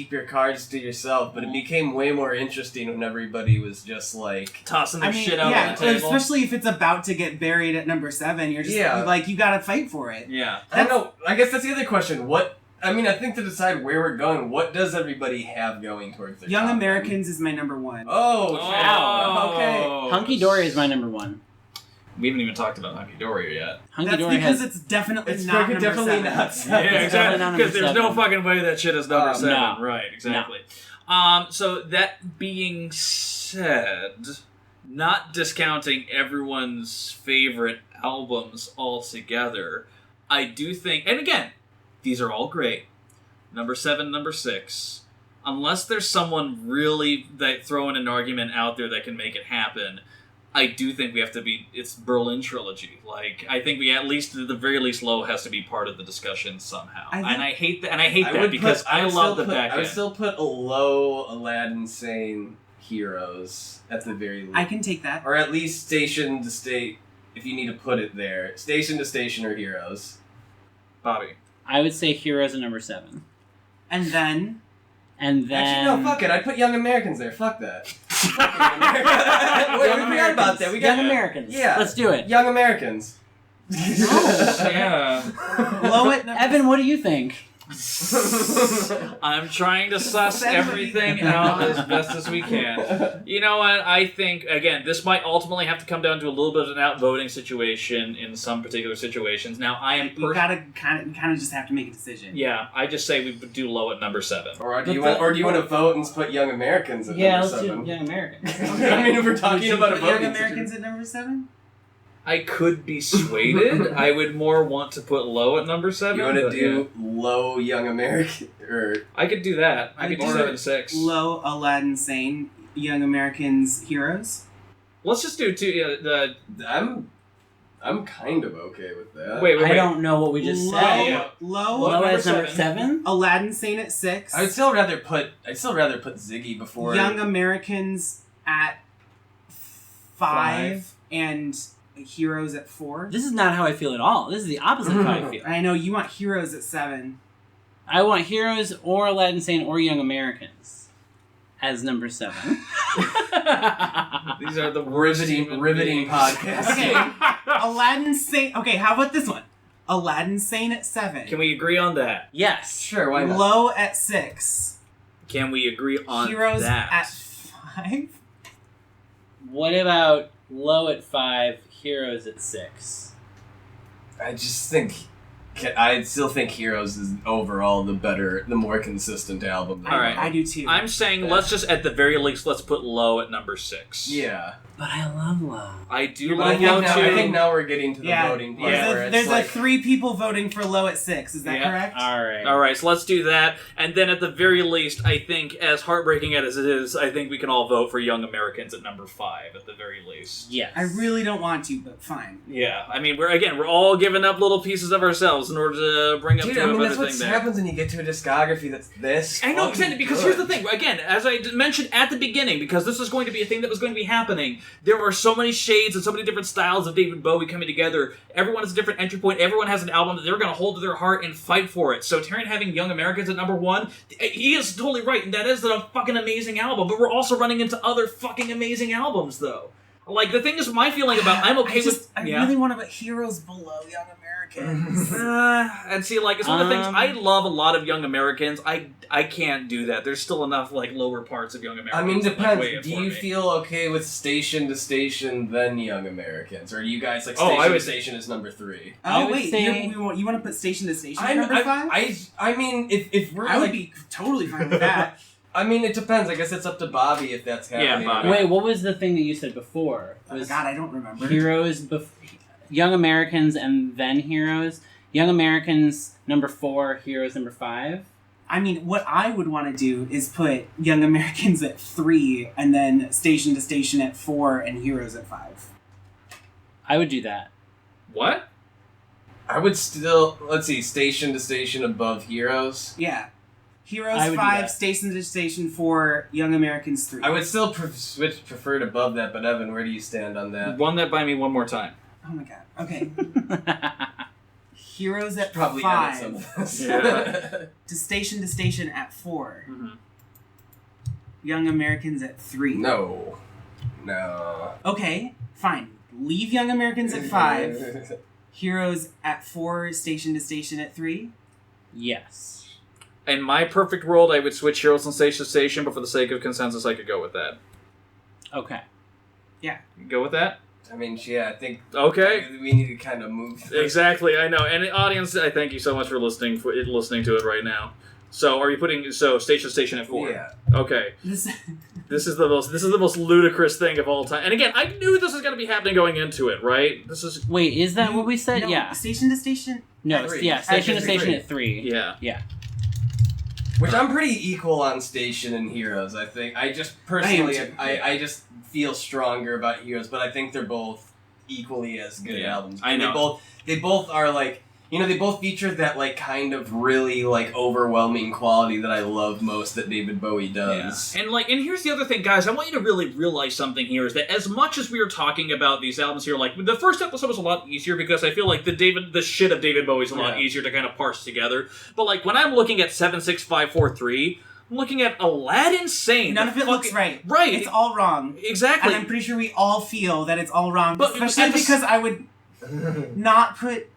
Speaker 2: the
Speaker 3: your
Speaker 2: Starcast.
Speaker 3: cards to yourself, but it became way more interesting when everybody was just like
Speaker 2: Tossing their shit out on the table.
Speaker 4: especially if it's about to get buried at number 7, you're just like, you gotta fight for it.
Speaker 2: Yeah.
Speaker 3: I don't know. I guess that's the other question. I think to decide where we're going, what does everybody have going towards their
Speaker 4: Young
Speaker 3: top
Speaker 4: Americans is my number 1.
Speaker 3: Oh,
Speaker 5: Wow.
Speaker 3: okay.
Speaker 5: Hunky Dory is my number 1.
Speaker 2: We haven't even talked about Hunky Dory yet.
Speaker 5: Hunky
Speaker 4: That's
Speaker 5: Dory
Speaker 4: because
Speaker 5: has...
Speaker 4: it's definitely
Speaker 3: It's
Speaker 4: not number
Speaker 3: definitely
Speaker 4: 7.
Speaker 3: not.
Speaker 2: Yeah,
Speaker 5: definitely
Speaker 2: exactly.
Speaker 5: not
Speaker 2: Because
Speaker 5: number
Speaker 2: there's no
Speaker 5: 7.
Speaker 2: fucking way that shit is number 7.
Speaker 5: no.
Speaker 2: Right, exactly. So that being said, not discounting everyone's favorite albums altogether, I do think, and again, these are all great. Number 7, number 6. Unless there's someone really that throwing an argument out there that can make it happen, I do think we have to be. It's Berlin Trilogy. Like I think we at least at the very least Low has to be part of the discussion somehow. I hate that. And I hate that because I love the back
Speaker 3: I would
Speaker 2: end.
Speaker 3: still put a low Aladdin saying Heroes at the very least.
Speaker 4: I can take that.
Speaker 3: Or at least Station to State, if you need to put it there. Station to Station or Heroes.
Speaker 2: Bobby.
Speaker 5: I would say Heroes at number 7.
Speaker 4: And then...
Speaker 3: Actually, no, fuck it. I'd put Young Americans there. Fuck that. Wait, we forgot about that. We got
Speaker 5: Young Americans.
Speaker 3: Yeah.
Speaker 5: Let's do it.
Speaker 3: Young Americans.
Speaker 2: Yeah.
Speaker 4: Low at number...
Speaker 5: Evan, what do you think?
Speaker 2: I'm trying to suss everything out as best as we can. You know what? I think, again, this might ultimately have to come down to a little bit of an outvoting situation in some particular situations. Now, I am...
Speaker 4: You gotta kind of just have to make a decision.
Speaker 2: Yeah, I just say we do Low at number 7.
Speaker 3: Or do you want to vote and put Young Americans at
Speaker 5: Yeah,
Speaker 3: number
Speaker 5: let's
Speaker 3: 7?
Speaker 5: do Young Americans.
Speaker 3: I mean, if we're talking about a
Speaker 4: Young
Speaker 3: voting
Speaker 4: Americans at number 7?
Speaker 2: I could be swayed. I would more want to put Low at number 7.
Speaker 3: You want to do low Young American or
Speaker 2: I could do that. I could do
Speaker 4: Or
Speaker 2: 7, 6.
Speaker 4: Low Aladdin Sane, Young Americans Heroes?
Speaker 2: Let's just do 2.
Speaker 3: I'm kind of okay with that.
Speaker 2: Wait.
Speaker 5: I don't know what we just
Speaker 4: Low,
Speaker 5: said.
Speaker 2: Yeah.
Speaker 4: Low,
Speaker 5: Low
Speaker 2: number
Speaker 5: as number
Speaker 2: 7.
Speaker 5: 7?
Speaker 4: Aladdin Sane at 6.
Speaker 3: I'd still rather put Ziggy before
Speaker 4: Young Americans at 5 and Heroes at 4.
Speaker 5: This is not how I feel at all. This is the opposite of how I feel.
Speaker 4: I know, you want Heroes at 7.
Speaker 5: I want Heroes or Aladdin Sane or Young Americans as number 7.
Speaker 2: These are the worst
Speaker 3: riveting podcast.
Speaker 4: Okay, Aladdin Sane... Okay, how about this one? Aladdin Sane at 7.
Speaker 2: Can we agree on that?
Speaker 5: Yes.
Speaker 3: Sure, why not?
Speaker 4: Low at 6.
Speaker 2: Can we agree on
Speaker 4: Heroes
Speaker 2: that?
Speaker 4: at 5.
Speaker 5: What about Low at 5, Heroes at 6?
Speaker 3: I just think I still think Heroes is overall the more consistent album.
Speaker 2: All right.
Speaker 4: I do too.
Speaker 2: I'm saying let's just, at the very least, let's put Low at number 6.
Speaker 3: Yeah.
Speaker 5: But I love Low.
Speaker 2: I do
Speaker 3: But
Speaker 2: love Low
Speaker 3: I
Speaker 2: too.
Speaker 3: think now we're getting to the voting part where
Speaker 4: There's
Speaker 3: it's like
Speaker 4: 3 people voting for Low at 6. Is that correct?
Speaker 5: Alright.
Speaker 2: Alright, so let's do that. And then at the very least, I think, as heartbreaking as it is, I think we can all vote for Young Americans at number 5, at the very least.
Speaker 5: Yes.
Speaker 4: I really don't want to, but fine.
Speaker 2: Yeah, I mean, we're all giving up little pieces of ourselves styles in order to bring up
Speaker 3: Dude,
Speaker 2: to
Speaker 3: I mean,
Speaker 2: another
Speaker 3: that's what
Speaker 2: thing there.
Speaker 3: happens when you get to a discography that's this.
Speaker 2: I know,
Speaker 3: fucking
Speaker 2: exactly, because
Speaker 3: good.
Speaker 2: here's the thing. Again, as I mentioned at the beginning, because this was going to be a thing that was going to be happening, there are so many shades and so many different styles of David Bowie coming together. Everyone has a different entry point. Everyone has an album that they're going to hold to their heart and fight for it. So Taryn having Young Americans at number 1, he is totally right. And that is a fucking amazing album. But we're also running into other fucking amazing albums, though. Like, the thing is, my feeling about I'm okay with...
Speaker 4: I really want to put Heroes below Young Americans.
Speaker 2: And see, like, it's one of the things, I love a lot of Young Americans. I can't do that. There's still enough, like, lower parts of Young Americans.
Speaker 3: I mean,
Speaker 2: that,
Speaker 3: depends.
Speaker 2: weigh in
Speaker 3: Do
Speaker 2: for
Speaker 3: you
Speaker 2: me.
Speaker 3: feel okay with Station to Station then Young Americans? Or are you guys like
Speaker 2: Oh,
Speaker 3: Station
Speaker 2: I would-
Speaker 3: to Station is number 3?
Speaker 5: I
Speaker 4: Oh
Speaker 5: would
Speaker 4: wait,
Speaker 5: say-
Speaker 4: you want to put Station to Station at number 5?
Speaker 3: I mean, if we're
Speaker 4: I would
Speaker 3: like,
Speaker 4: be totally fine with that.
Speaker 3: I mean, it depends. I guess it's up to Bobby if that's happening.
Speaker 2: Bobby.
Speaker 5: Wait, what was the thing that you said before?
Speaker 4: Oh
Speaker 5: Was
Speaker 4: God, I don't remember.
Speaker 5: Heroes, Young Americans, and then Heroes? Young Americans number 4, Heroes number 5?
Speaker 4: I mean, what I would want to do is put Young Americans at 3, and then Station to Station at 4, and Heroes at 5.
Speaker 5: I would do that.
Speaker 2: What?
Speaker 3: I would still, let's see, Station to Station above Heroes.
Speaker 4: Yeah. Heroes
Speaker 5: I would do
Speaker 4: 5,
Speaker 5: that.
Speaker 4: Station to Station 4, Young Americans 3.
Speaker 3: I would still prefer it above that, but Evan, where do you stand on that?
Speaker 2: Run that by me one more time.
Speaker 4: Oh my God. Okay. Heroes at
Speaker 3: Probably edit some
Speaker 4: 5.
Speaker 3: of this.
Speaker 2: Yeah.
Speaker 4: To Station at 4.
Speaker 2: Mm-hmm.
Speaker 4: Young Americans at 3.
Speaker 3: No.
Speaker 4: Okay, fine. Leave Young Americans at 5. Heroes at 4, Station to Station at 3.
Speaker 5: Yes.
Speaker 2: In my perfect world, I would switch Heroes from Station to Station, but for the sake of consensus, I could go with that.
Speaker 5: Okay.
Speaker 2: You go with that?
Speaker 3: I mean, yeah, I think
Speaker 2: Okay.
Speaker 3: we need to kind of move through.
Speaker 2: Exactly, I know. And the audience, I thank you so much for listening to it right now. So, are you putting Station to Station at 4?
Speaker 3: Yeah.
Speaker 2: Okay.
Speaker 4: This
Speaker 2: This is the most ludicrous thing of all time. And again, I knew this was going to be happening going into it, right? This is
Speaker 5: Wait, is that what we said?
Speaker 4: no,
Speaker 5: Yeah.
Speaker 4: Station to Station.
Speaker 5: No,
Speaker 3: 3.
Speaker 5: yeah, Station to
Speaker 3: Actually,
Speaker 5: Station
Speaker 3: 3.
Speaker 5: at 3.
Speaker 2: yeah.
Speaker 3: Which I'm pretty equal on Station and Heroes, I think. I just personally,
Speaker 4: too.
Speaker 3: I just feel stronger about Heroes, but I think they're both equally as good
Speaker 2: Yeah,
Speaker 3: albums.
Speaker 2: I know.
Speaker 3: They both are like, they both feature that like kind of really like overwhelming quality that I love most that David Bowie does.
Speaker 2: And here's the other thing, guys. I want you to really realize something here is that as much as we were talking about these albums here, like the first episode was a lot easier because I feel like the shit of David Bowie is a lot easier to kind of parse together. But like when I'm looking at 76543, I'm looking at Aladdin Sane.
Speaker 4: None of it looks right.
Speaker 2: Right.
Speaker 4: It's all wrong.
Speaker 2: Exactly.
Speaker 4: And I'm pretty sure we all feel that it's all wrong.
Speaker 2: But
Speaker 4: Especially
Speaker 2: at the
Speaker 4: because I would not put...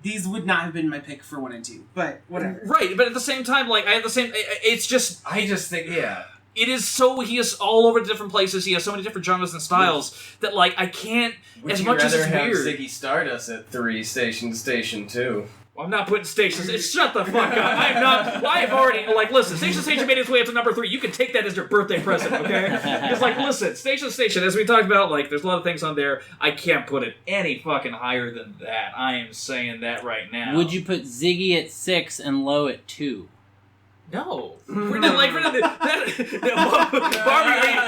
Speaker 4: These would not have been my pick for 1 and 2. But whatever.
Speaker 2: Right, but at the same time, like, I have the same... It's just...
Speaker 3: I just think,
Speaker 2: It is so... He is all over different places. He has so many different genres and styles that, like, I can't...
Speaker 3: Would
Speaker 2: as
Speaker 3: you
Speaker 2: much as
Speaker 3: rather
Speaker 2: it's
Speaker 3: have
Speaker 2: weird...
Speaker 3: Ziggy Stardust at 3, Station to Station 2?
Speaker 2: I'm not putting Stations. Shut the fuck up. I am not. I have already listen. Station made its way up to number 3. You can take that as your birthday present, okay? Because listen, Station. As we talked about, there's a lot of things on there. I can't put it any fucking higher than that. I am saying that right now.
Speaker 5: Would you put Ziggy at 6 and Low at 2?
Speaker 2: No. We're not Barbie,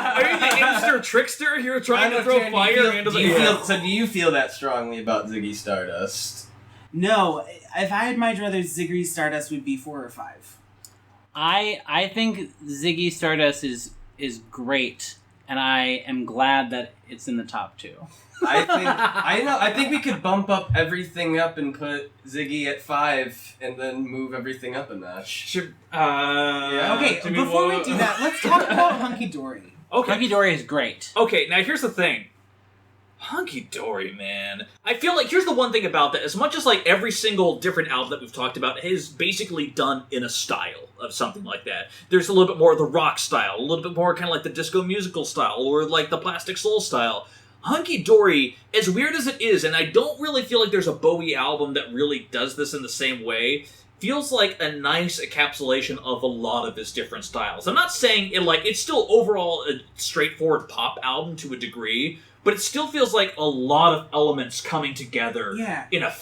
Speaker 2: are you the Inster trickster here trying to throw fire into the...
Speaker 3: So do you feel that strongly about Ziggy Stardust?
Speaker 4: No, if I had my druthers, Ziggy Stardust would be 4 or 5.
Speaker 5: I think Ziggy Stardust is great, and I am glad that it's in the top 2.
Speaker 3: I think we could bump up everything up and put Ziggy at 5 and then move everything up a notch.
Speaker 4: Okay, before we do that, let's talk about Hunky Dory.
Speaker 2: Okay.
Speaker 5: Hunky Dory is great.
Speaker 2: Okay, now here's the thing. Hunky Dory, man. I feel like here's the one thing about that. As much as every single different album that we've talked about is basically done in a style of something like that. There's a little bit more of the rock style, a little bit more kind of like the disco musical style, or like the Plastic Soul style. Hunky Dory, as weird as it is, and I don't really feel like there's a Bowie album that really does this in the same way, feels like a nice encapsulation of a lot of his different styles. I'm not saying it's still overall a straightforward pop album to a degree, but it still feels like a lot of elements coming together in a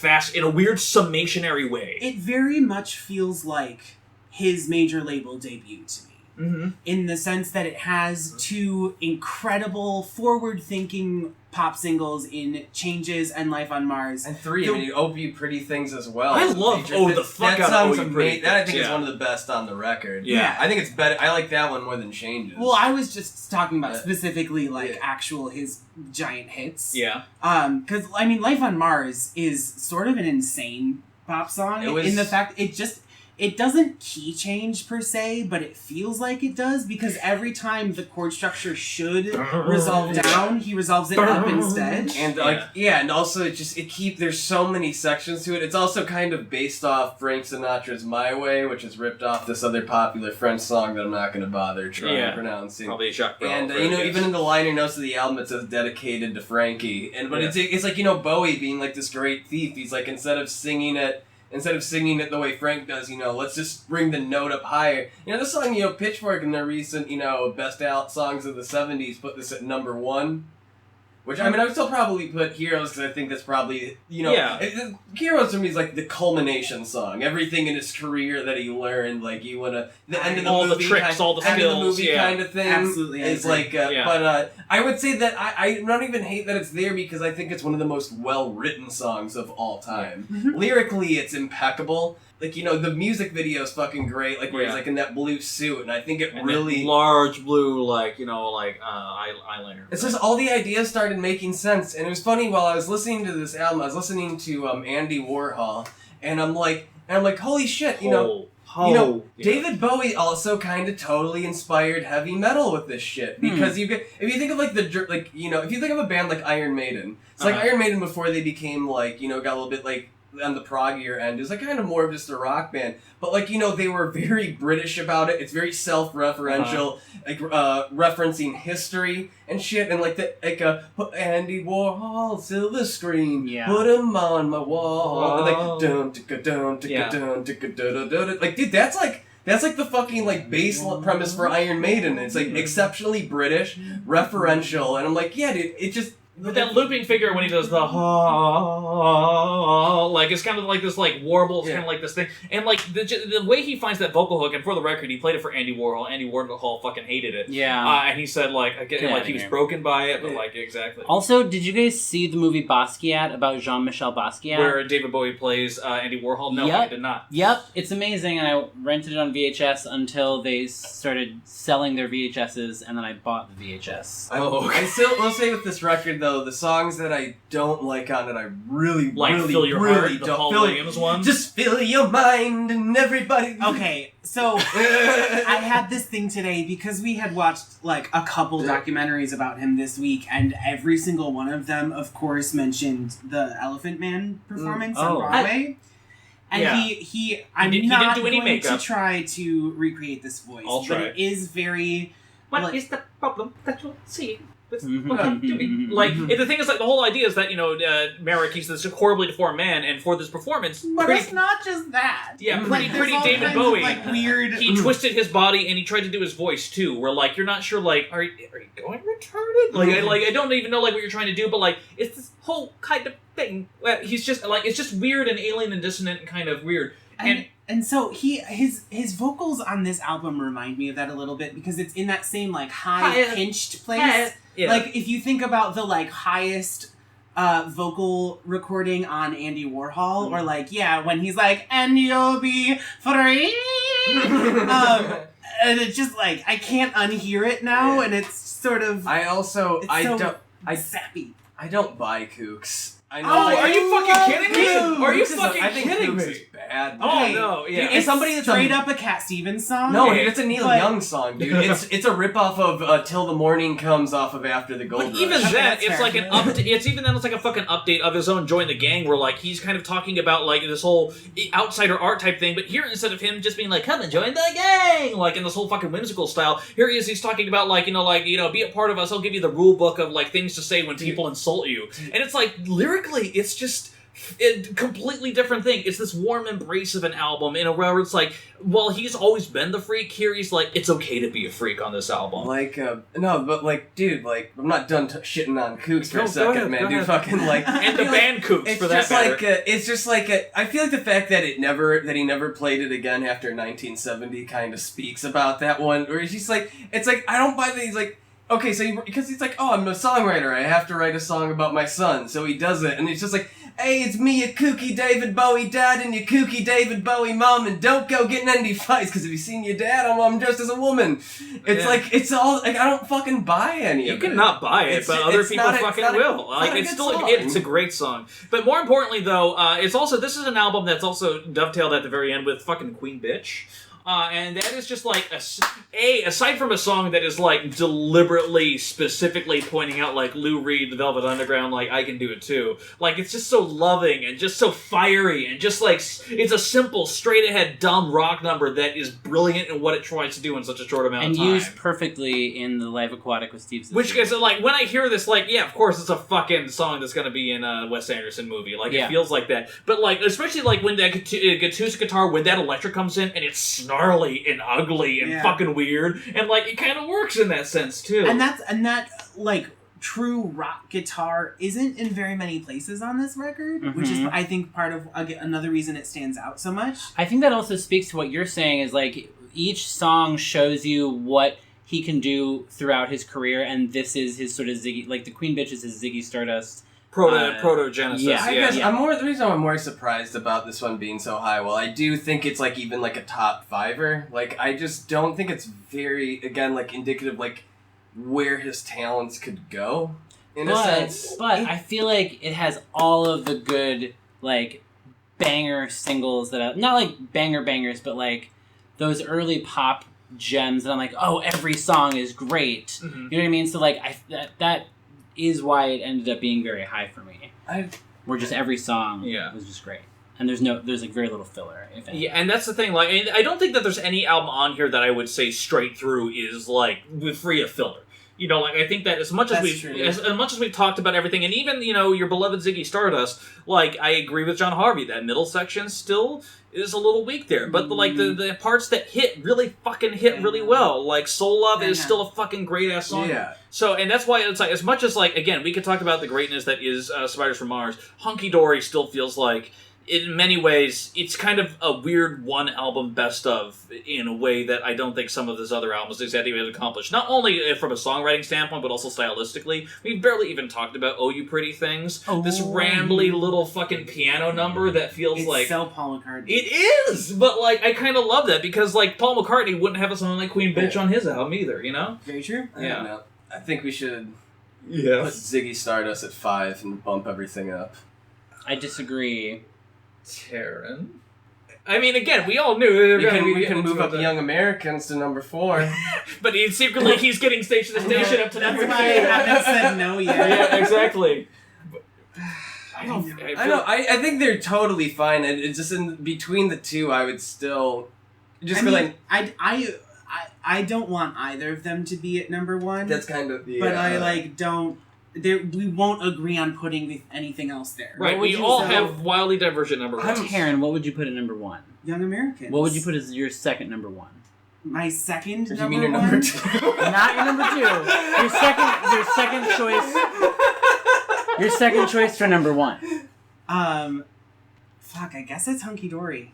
Speaker 2: weird summationary way.
Speaker 4: It very much feels like his major label debut to me.
Speaker 2: Mm-hmm.
Speaker 4: In the sense that it has 2 incredible, forward-thinking pop singles in Changes and Life on Mars.
Speaker 3: And 3, I mean, Oh You Pretty Things as well.
Speaker 2: I love the fuck out of Oh You Pretty Things.
Speaker 3: That I think is one of the best on the record.
Speaker 2: Yeah.
Speaker 3: I think it's better. I like that one more than Changes.
Speaker 4: Well, I was just talking about specifically actual his giant hits.
Speaker 2: Yeah.
Speaker 4: Because I mean, Life on Mars is sort of an insane pop song in the fact it doesn't key change per se, but it feels like it does because every time the chord structure should resolve down, he resolves it up instead.
Speaker 3: And and also there's so many sections to it. It's also kind of based off Frank Sinatra's My Way, which is ripped off this other popular French song that I'm not going to bother trying pronouncing.
Speaker 2: Probably Jacques
Speaker 3: And even in the liner notes of the album, it says dedicated to Frankie. But it's like Bowie being like this great thief. He's like instead of singing it the way Frank does, let's just bring the note up higher. This song, Pitchfork in their recent, best out songs of the 70s put this at number 1. Which, I mean, I would still probably put Heroes because I think that's probably, Heroes for me is like the culmination song. Everything in his career that he learned, like the end of the
Speaker 2: all
Speaker 3: movie,
Speaker 2: the tricks, all the skills,
Speaker 3: end of the movie kind of thing.
Speaker 4: Absolutely,
Speaker 3: is like, but I would say that I don't even hate that it's there because I think it's one of the most well-written songs of all time.
Speaker 4: Mm-hmm.
Speaker 3: Lyrically, it's impeccable. Like, the music video is fucking great, like, where he's, like, in that blue suit, and I think it really...
Speaker 2: large blue, eyeliner.
Speaker 3: It's just all the ideas started making sense, and it was funny, while I was listening to this album, I was listening to Andy Warhol, and I'm like, holy shit, David Bowie also kind of totally inspired heavy metal with this shit, because if you think of, if you think of a band like Iron Maiden, it's like Iron Maiden before they became, got a little bit, on the proggier end, it was kind of more of just a rock band, but they were very British about it. It's very self-referential, referencing history and shit, and put Andy Warhol silver screen, put him on my wall, and dude, that's the fucking bass premise for Iron Maiden. It's exceptionally British, referential, and I'm like, yeah, dude, it just.
Speaker 2: But that looping figure when he does the it's kind of like this warble, it's kind of like this thing, and the way he finds that vocal hook, and for the record, he played it for Andy Warhol. Andy Warhol fucking hated it.
Speaker 5: Yeah.
Speaker 2: And he said he was broken by it, but exactly.
Speaker 5: Also, did you guys see the movie Basquiat about Jean-Michel Basquiat?
Speaker 2: Where David Bowie plays Andy Warhol? No, I did not.
Speaker 5: Yep, it's amazing, and I rented it on VHS until they started selling their VHSs, and then I bought the VHS.
Speaker 3: I still will say with this record though, the songs that I don't like on it, I really
Speaker 2: Fill Your
Speaker 3: really
Speaker 2: Heart,
Speaker 3: don't.
Speaker 2: Paul Williams one?
Speaker 3: Just fill your mind and everybody.
Speaker 4: Okay, so I had this thing today because we had watched a couple documentaries about him this week, and every single one of them, of course, mentioned the Elephant Man performance on Broadway. And he not
Speaker 2: do any
Speaker 4: going
Speaker 2: makeup.
Speaker 4: to try to recreate this voice, but it is very.
Speaker 2: What is the problem that you see? The thing is, the whole idea is that Merrick, he's this horribly deformed man, and for this performance,
Speaker 4: but it's not just that.
Speaker 2: Yeah, pretty David Bowie. Weird. He twisted his body, and he tried to do his voice too. Where you're not sure, are you going retarded? I don't even know what you're trying to do, but it's this whole kind of thing. He's just it's just weird and alien and dissonant and kind of weird.
Speaker 4: And so his vocals on this album remind me of that a little bit because it's in that same high pitched place.
Speaker 2: Yeah.
Speaker 4: If you think about the highest vocal recording on Andy Warhol, or when he's and you'll be free, and it's just I can't unhear it now, and it's sort of. Sappy.
Speaker 3: I don't buy Kooks. I know.
Speaker 2: Oh, are you fucking kidding me? Are you fucking
Speaker 3: I think
Speaker 2: kidding
Speaker 3: Kooks
Speaker 2: me?
Speaker 3: is bad.
Speaker 2: Oh no! Yeah,
Speaker 4: It's somebody that's straight up a Cat Stevens song.
Speaker 3: No, dude, it's a Neil Young song, dude. It's a ripoff of "Till the Morning Comes" off of After the Gold Rush.
Speaker 2: Even then, it's an update. It's a fucking update of his own "Join the Gang," where he's kind of talking about this whole outsider art type thing. But here, instead of him just being "Come and join the gang," in this whole fucking whimsical style, here he is. He's talking about be a part of us. I'll give you the rule book of things to say when people insult you. And it's lyrically, it's just. A completely different thing. It's this warm embrace of an album in a way where it's well, he's always been the freak. Here he's it's okay to be a freak on this album.
Speaker 3: Dude, I'm not done shitting on Kooks for a second, man. Dude, fucking
Speaker 2: and the band Kooks for that matter.
Speaker 3: It's just I feel the fact that he never played it again after 1970 kind of speaks about that one. Where he's just I don't buy that he's okay, so because he's like, oh, I'm a songwriter, I have to write a song about my son, so he does it, and he's just like, hey, it's me, your kooky David Bowie dad, and your kooky David Bowie mom, and don't go getting any fights, because if you seen your dad, I'm dressed as a woman. It's like, it's all, like, I don't fucking buy any of it.
Speaker 2: You cannot buy it, but other people fucking will. Like, it's still, it's a great song. But more importantly, though, it's also, this is an album that's also dovetailed at the very end with fucking Queen Bitch. And that is just like, aside from a song that is like deliberately, specifically pointing out like Lou Reed, The Velvet Underground, like I can do it too. Like it's just so loving and just so fiery and just like, it's a simple, straight ahead, dumb rock number that is brilliant in what it tries to do in such a short amount of time.
Speaker 5: And used perfectly in The Life Aquatic with Steve Zissou.
Speaker 2: Which is like, when I hear this, like, yeah, of course it's a fucking song that's gonna be in a Wes Anderson movie. Like, it feels like that. But like, especially like when that acoustic guitar, when that electric comes in and it's gnarly and ugly and fucking weird, and like it kind of works in that sense too.
Speaker 4: And that like true rock guitar isn't in very many places on this record, which is I think part of another reason it stands out so much.
Speaker 5: I think that also speaks to what you're saying, is like each song shows you what he can do throughout his career, and this is his sort of Ziggy, like the Queen Bitch is his Ziggy Stardust.
Speaker 2: Proto-Genesis.
Speaker 3: I guess the reason I'm more surprised about this one being so high, well, I do think it's like even like a top fiver. Like, I just don't think it's very, again, like indicative like where his talents could go, in a sense.
Speaker 5: But I feel like it has all of the good, like, banger singles that not like bangers, but like those early pop gems that I'm like, oh, every song is great. You know what I mean? So like, that is why it ended up being very high for me. Where just every song was just great. And there's like very little filler, if any.
Speaker 2: Yeah, and that's the thing, like, I don't think that there's any album on here that I would say straight through is like free of filler. You know, like, I think that as much as we've talked about everything, and even, you know, your beloved Ziggy Stardust, like, I agree with John Harvey, that middle section still is a little weak there. But, the parts that really well. Like, Soul Love is still a fucking great-ass song.
Speaker 3: Yeah.
Speaker 2: So, and that's why it's like, as much as, like, again, we could talk about the greatness that is Spiders from Mars, Hunky Dory still feels like, in many ways, it's kind of a weird one-album best of in a way that I don't think some of his other albums exactly have accomplished. Not only from a songwriting standpoint, but also stylistically. We've barely even talked about Oh You Pretty Things. This rambly little fucking piano number that feels
Speaker 4: it's
Speaker 2: like...
Speaker 4: so Paul McCartney.
Speaker 2: It is! But, like, I kind of love that because, like, Paul McCartney wouldn't have a song like Queen Bitch on his album either, you know?
Speaker 4: Very true.
Speaker 3: I don't know. I think we should put Ziggy Stardust at 5 and bump everything up.
Speaker 5: I disagree.
Speaker 2: Taryn? I mean, again, we all knew
Speaker 3: we can move up Young Americans to number 4.
Speaker 2: But secretly he's getting station to station up to number 2.
Speaker 4: That's why I haven't said no yet.
Speaker 2: Yeah, exactly.
Speaker 3: I know. I think they're totally fine, and it's just in between the two. I would still
Speaker 4: I don't want either of them to be at number 1.
Speaker 3: That's kind of
Speaker 4: but I don't. We won't agree on putting anything else there.
Speaker 2: Right, we all have wildly divergent number 1.
Speaker 5: Taryn, what would you put at number 1?
Speaker 4: Young Americans.
Speaker 5: What would you put as your second number 1?
Speaker 4: My second
Speaker 3: Did
Speaker 4: number
Speaker 3: you mean your
Speaker 4: 1?
Speaker 3: number 2?
Speaker 5: Not your number 2. Your second choice. Your second choice for number 1.
Speaker 4: I guess it's Hunky Dory.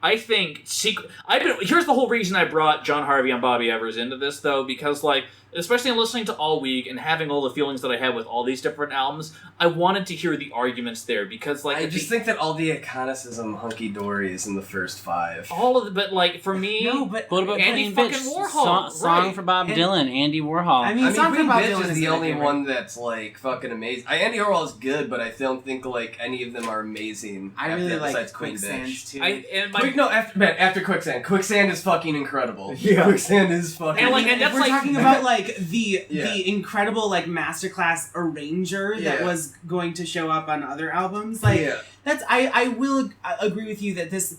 Speaker 2: I think here's the whole reason I brought John Harvey and Bobby Evers into this, though, because, like, especially in listening to All Week and having all the feelings that I had with all these different albums, I wanted to hear the arguments there, because, like...
Speaker 3: I just think that all the iconicism Hunky Dory is in the first 5.
Speaker 2: All of the... But, like, for me...
Speaker 4: No, but...
Speaker 5: What about
Speaker 2: Andy
Speaker 5: Queen
Speaker 2: fucking
Speaker 5: Bitch?
Speaker 2: Warhol?
Speaker 5: Song for Bob Dylan, Andy Warhol.
Speaker 4: I mean Song for
Speaker 3: Queen
Speaker 4: Bob
Speaker 3: Bitch
Speaker 4: Dylan
Speaker 3: is the only one that's, like, fucking amazing. Andy Warhol is good, but I don't think, like, any of them are amazing.
Speaker 4: I really like
Speaker 3: besides Queen
Speaker 4: Quicksand,
Speaker 3: Bitch.
Speaker 4: too.
Speaker 3: After Quicksand. Quicksand is fucking incredible.
Speaker 2: Yeah.
Speaker 3: Quicksand is fucking...
Speaker 2: And that's
Speaker 4: we're
Speaker 2: like...
Speaker 4: talking about, like, the incredible, like, masterclass arranger that was going to show up on other albums. Like, that's... I will agree with you that this...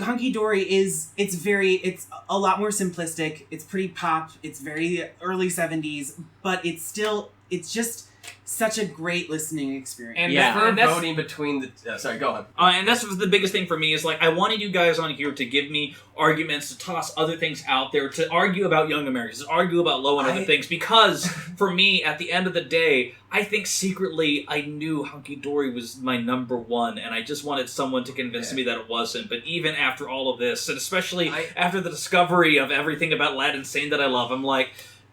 Speaker 4: Hunky Dory it's a lot more simplistic. It's pretty pop. It's very early 70s. But it's just... such a great listening experience.
Speaker 2: And
Speaker 3: that's voting between the... sorry, go on.
Speaker 2: And that's the biggest thing for me is, like, I wanted you guys on here to give me arguments, to toss other things out there, to argue about Young Americans, to argue about Low and other things, because, for me, at the end of the day, I think secretly I knew Hunky Dory was my number 1, and I just wanted someone to convince me that it wasn't. But even after all of this, and especially after the discovery of everything about Aladdin Sane that I love, I'm like...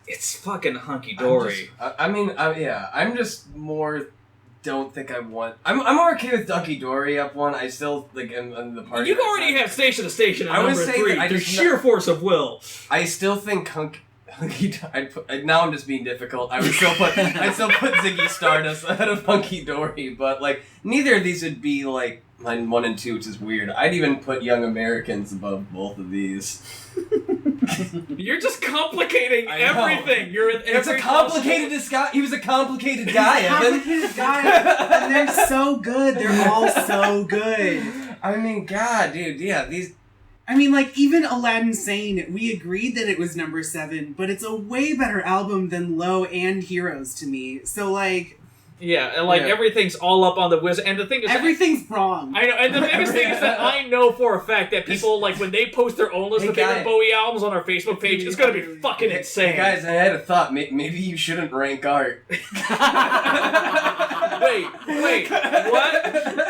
Speaker 2: It's fucking hunky dory.
Speaker 3: I'm just more. Don't think I want. I'm more okay with Hunky Dory up one. I still like in the party.
Speaker 2: You already have Station to Station at
Speaker 3: I would
Speaker 2: number
Speaker 3: say
Speaker 2: 3
Speaker 3: that I
Speaker 2: through
Speaker 3: just
Speaker 2: sheer force of will.
Speaker 3: I still think Hunky. Now I'm just being difficult. I'd still put Ziggy Stardust ahead of Hunky Dory, but like neither of these would be like line 1 and 2, which is weird. I'd even put Young Americans above both of these.
Speaker 2: You're just complicating everything. You're in
Speaker 3: It's a complicated disguise. He was a complicated guy, Evan.
Speaker 4: Complicated guy, and they're so good. They're all so good.
Speaker 3: I mean, God, dude, yeah, these.
Speaker 4: I mean, like, even Aladdin Sane, we agreed that it was number 7, but it's a way better album than Low and Heroes to me. So, like...
Speaker 2: Yeah, and like everything's all up on the wizard. And the thing is,
Speaker 4: everything's wrong.
Speaker 2: I know, and the biggest thing is that I know for a fact that people like when they post their own list of favorite Bowie albums on our Facebook page, it's gonna be fucking insane.
Speaker 3: Hey guys, I had a thought. Maybe you shouldn't rank art.
Speaker 2: Wait, what?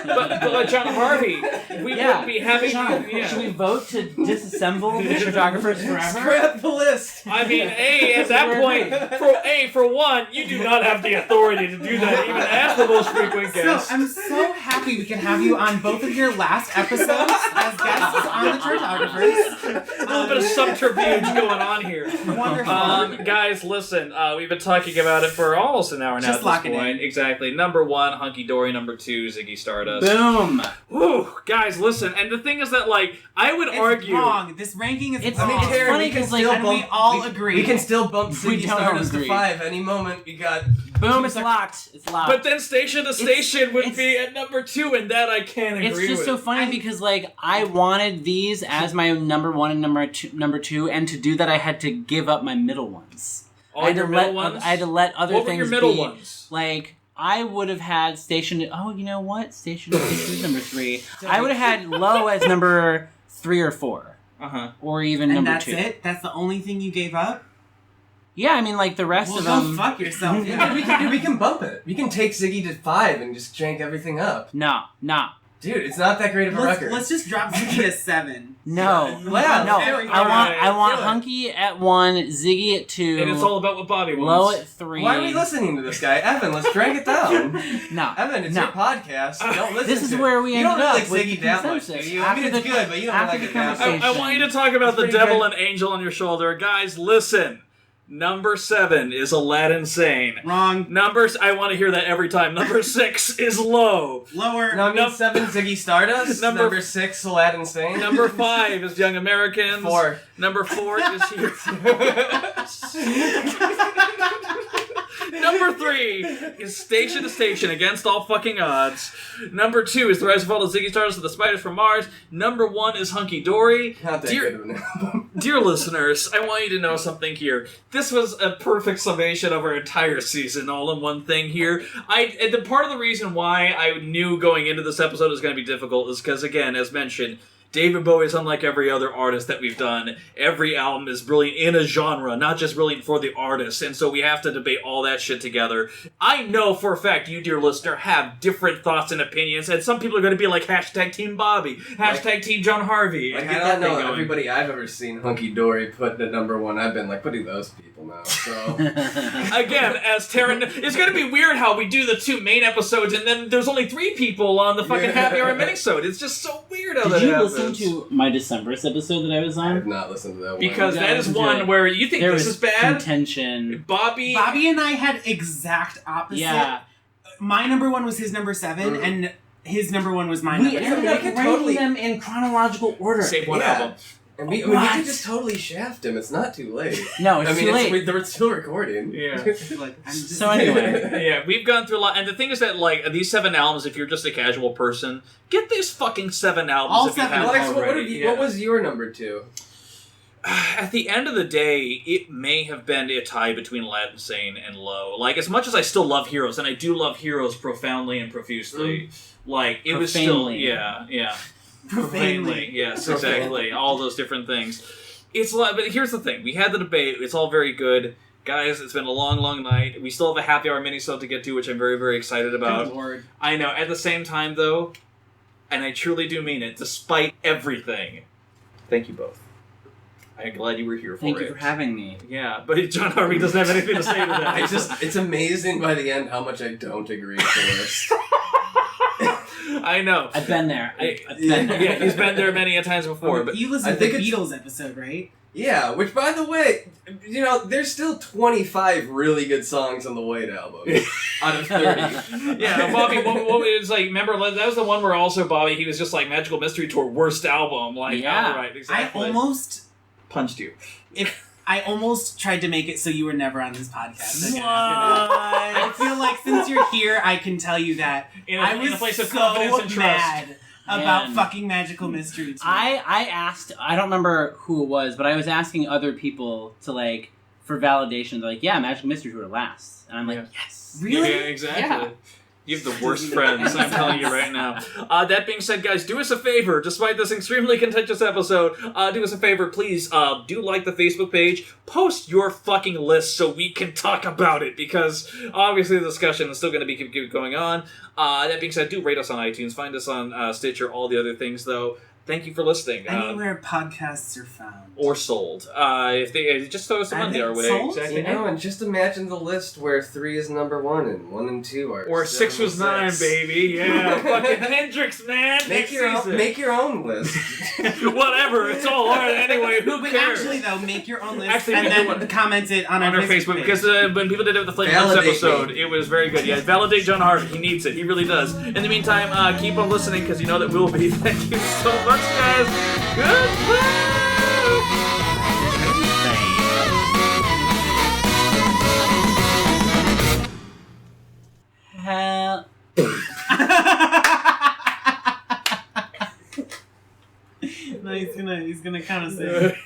Speaker 2: But John Harvey, we would be having.
Speaker 5: Should we vote to disassemble the Chartographers forever?
Speaker 3: Scrap the list.
Speaker 2: I mean, at that point, for one, you do not have the authority to do that, even as the most frequent guest.
Speaker 4: So, I'm so happy we can have you on both of your last episodes as guests on the Chartographers.
Speaker 2: A little bit of subterfuge going on here.
Speaker 4: Wonderful.
Speaker 2: Guys, listen, we've been talking about it for almost an hour now.
Speaker 4: Just
Speaker 2: at this point. Exactly. Number 1, Hunky Dory. Number 2, Ziggy Stardust.
Speaker 5: Boom.
Speaker 2: Whew, guys, listen. And the thing is that, like, I would argue
Speaker 4: wrong. This ranking is
Speaker 5: It's
Speaker 4: wrong.
Speaker 5: wrong.
Speaker 3: Karen,
Speaker 5: funny
Speaker 3: we can
Speaker 5: 'cause,
Speaker 3: still
Speaker 5: like,
Speaker 3: bump,
Speaker 4: we all agree.
Speaker 3: We can still bump
Speaker 5: We
Speaker 3: Ziggy
Speaker 5: don't
Speaker 3: Stardust to
Speaker 5: agree.
Speaker 3: 5 any moment. We got
Speaker 5: Boom, it's locked. It's locked.
Speaker 2: but then Station to Station would be at number 2, and that I can't agree with.
Speaker 5: It's just so funny because, like, I wanted these as my number 1 and number two, and to do that, I had to give up my middle ones.
Speaker 2: All your middle ones?
Speaker 5: I had to let other
Speaker 2: What
Speaker 5: things
Speaker 2: were your middle
Speaker 5: be.
Speaker 2: ones?
Speaker 5: Like, I would have had Station... Oh, you know what? Station is number 3. I would have had Low as number 3 or 4.
Speaker 2: Uh-huh.
Speaker 5: Or even
Speaker 4: and
Speaker 5: number
Speaker 4: that's
Speaker 5: 2.
Speaker 4: it? That's the only thing you gave up?
Speaker 5: Yeah, I mean, like, the rest
Speaker 4: Well,
Speaker 5: of
Speaker 4: go
Speaker 5: them...
Speaker 4: fuck yourself.
Speaker 3: Yeah, we can bump it. We can take Ziggy to 5 and just jank everything up.
Speaker 5: No.
Speaker 3: Dude, it's not that great of a record.
Speaker 4: Let's just drop Ziggy to 7.
Speaker 5: No.
Speaker 3: Yeah,
Speaker 5: No.
Speaker 3: there we go.
Speaker 5: I want
Speaker 3: Do it.
Speaker 5: Hunky at 1, Ziggy at 2...
Speaker 2: And it's all about what Bobby wants.
Speaker 5: Low at 3...
Speaker 3: Why are we listening to this guy? Evan, let's drag it down.
Speaker 5: No.
Speaker 3: Evan, it's your podcast. Don't listen
Speaker 5: This is
Speaker 3: to it.
Speaker 5: where we
Speaker 3: You
Speaker 5: ended
Speaker 3: don't really
Speaker 5: up
Speaker 3: like
Speaker 5: with
Speaker 3: Ziggy
Speaker 5: the
Speaker 3: that much,
Speaker 5: consensus.
Speaker 3: do you? I mean, it's good, but you don't
Speaker 5: after
Speaker 3: like
Speaker 5: the
Speaker 3: it that much.
Speaker 5: conversation.
Speaker 2: I want you to talk about the
Speaker 3: pretty
Speaker 2: devil
Speaker 3: good.
Speaker 2: and angel on your shoulder. Guys, listen. Number 7 is Aladdin Sane.
Speaker 4: Wrong.
Speaker 2: I want to hear that every time. Number 6 is Low.
Speaker 4: Lower.
Speaker 3: No, I mean 7 Ziggy Stardust. Number 6 Aladdin Sane.
Speaker 2: Number 5 is Young Americans.
Speaker 3: 4.
Speaker 2: Number 4 is Number 3 is Station to Station Against All Fucking Odds. Number 2 is The Rise and Fall of Ziggy Stardust and the Spiders from Mars. Number 1 is Hunky Dory.
Speaker 3: Not that good of an album.
Speaker 2: Dear listeners, I want you to know something here. This was a perfect summation of our entire season, all in one thing here. And the part of the reason why I knew going into this episode was going to be difficult is because, again, as mentioned, David Bowie is unlike every other artist that we've done. Every album is brilliant in a genre, not just brilliant for the artist, and so we have to debate all that shit together. I know for a fact you, dear listener, have different thoughts and opinions, and some people are going to be like, hashtag Team Bobby, hashtag Team John Harvey.
Speaker 3: Like,
Speaker 2: and
Speaker 3: I
Speaker 2: get
Speaker 3: don't
Speaker 2: that thing
Speaker 3: know
Speaker 2: going.
Speaker 3: everybody I've ever seen Hunky Dory put at number 1. I've been like, what do those people know? So
Speaker 2: Again, as Taryn, it's going to be weird how we do the 2 main episodes, and then there's only 3 people on the fucking Happy Hour minisode. It's just so weird how that
Speaker 5: Did you
Speaker 2: happens.
Speaker 5: listen to my December's episode that I was
Speaker 3: I have
Speaker 5: on?
Speaker 3: not listened to that one.
Speaker 2: Because
Speaker 5: Yeah,
Speaker 2: that is
Speaker 5: listen to
Speaker 2: one
Speaker 5: it.
Speaker 2: where you think
Speaker 5: There
Speaker 2: this
Speaker 5: was
Speaker 2: is bad.
Speaker 5: contention.
Speaker 2: Bobby
Speaker 4: and I had exact opposite.
Speaker 5: Yeah.
Speaker 4: My number 1 was his number 7, and his number 1 was my
Speaker 5: We
Speaker 4: number 7.
Speaker 5: ended up
Speaker 3: we could
Speaker 5: ranking
Speaker 3: totally-
Speaker 5: them in chronological order.
Speaker 2: save one
Speaker 3: Yeah.
Speaker 2: album.
Speaker 3: And we
Speaker 5: What?
Speaker 3: could just totally shaft him. It's not too late.
Speaker 5: No, it's
Speaker 3: I mean,
Speaker 5: too late.
Speaker 3: we're still recording.
Speaker 2: Yeah.
Speaker 4: Like, I'm just
Speaker 5: So anyway.
Speaker 2: Yeah, we've gone through a lot, and the thing is that like these 7 albums, if you're just a casual person, get these fucking 7 albums.
Speaker 4: All
Speaker 2: if you
Speaker 4: 7.
Speaker 2: haven't
Speaker 3: Alex,
Speaker 2: already.
Speaker 3: what was your number 2?
Speaker 2: At the end of the day, it may have been a tie between Aladdin Sane and Low. Like, as much as I still love Heroes, and I do love Heroes profoundly and profusely, like, it was still...
Speaker 5: Profanely.
Speaker 2: Yeah.
Speaker 4: Profanely.
Speaker 2: Yes, exactly. All those different things. It's like, but here's the thing. We had the debate. It's all very good. Guys, it's been a long, long night. We still have a Happy Hour mini-sode to get to, which I'm very, very excited about.
Speaker 4: Good Lord.
Speaker 2: I know. At the same time, though, and I truly do mean it, despite everything, thank you both. I'm glad you were here for
Speaker 5: Thank
Speaker 2: it.
Speaker 5: you for having me.
Speaker 2: Yeah, but John Harvey doesn't have anything to say to that.
Speaker 3: It's amazing by the end how much I don't agree with the list.
Speaker 2: I know.
Speaker 5: I've been there. I've been there.
Speaker 2: Yeah, he's been there many a times before. But
Speaker 4: you listened to the Beatles episode, right?
Speaker 3: Yeah, which, by the way, there's still 25 really good songs on the White Album out of 30.
Speaker 2: Yeah, Bobby, what was like, remember, that was the one where also Bobby, he was just like, Magical Mystery Tour, worst album. Like,
Speaker 5: yeah.
Speaker 2: Right, exactly.
Speaker 4: I almost
Speaker 2: punched you.
Speaker 4: I almost tried to make it so you were never on this podcast again.
Speaker 2: What?
Speaker 4: I feel like since you're here, I can tell you that I was
Speaker 2: in a place of
Speaker 4: so
Speaker 2: confidence and trust.
Speaker 4: mad about fucking Magical Mystery Tour.
Speaker 5: I asked, I don't remember who it was, but I was asking other people to, like, for validation. They're like, yeah, Magical Mystery Tour lasts. And I'm like, yes.
Speaker 4: Really?
Speaker 2: Yeah, exactly.
Speaker 5: Yeah.
Speaker 2: You have the worst friends, I'm telling you right now. That being said, guys, do us a favor. Despite this extremely contentious episode, do us a favor, please. Do like the Facebook page. Post your fucking list so we can talk about it, because obviously the discussion is still going to be keep going on. That being said, do rate us on iTunes. Find us on Stitcher, all the other things, though. Thank you for listening.
Speaker 4: Anywhere podcasts are found.
Speaker 2: Or sold. If they just throw some money our way.
Speaker 4: Sold?
Speaker 2: Exactly.
Speaker 3: And just imagine the list where 3 is number 1 and 1 and 2 are.
Speaker 2: Or 6 was 9, baby. Yeah, fucking Hendrix, man.
Speaker 3: Make your own list.
Speaker 2: Whatever. It's all art anyway. Who
Speaker 4: But
Speaker 2: cares?
Speaker 4: actually, though, make your own list
Speaker 2: Actually,
Speaker 4: and
Speaker 2: we do
Speaker 4: then comment it on our
Speaker 2: Facebook
Speaker 4: page.
Speaker 2: because when people did it with the Flame Months
Speaker 3: Validate
Speaker 2: episode,
Speaker 3: me.
Speaker 2: it was very good. Yeah, validate John Harvey. He needs it. He really does. In the meantime, keep on listening because you know that we'll be. Thank you so much, guys. Goodbye.
Speaker 5: Hell.
Speaker 4: No, he's gonna kind of say.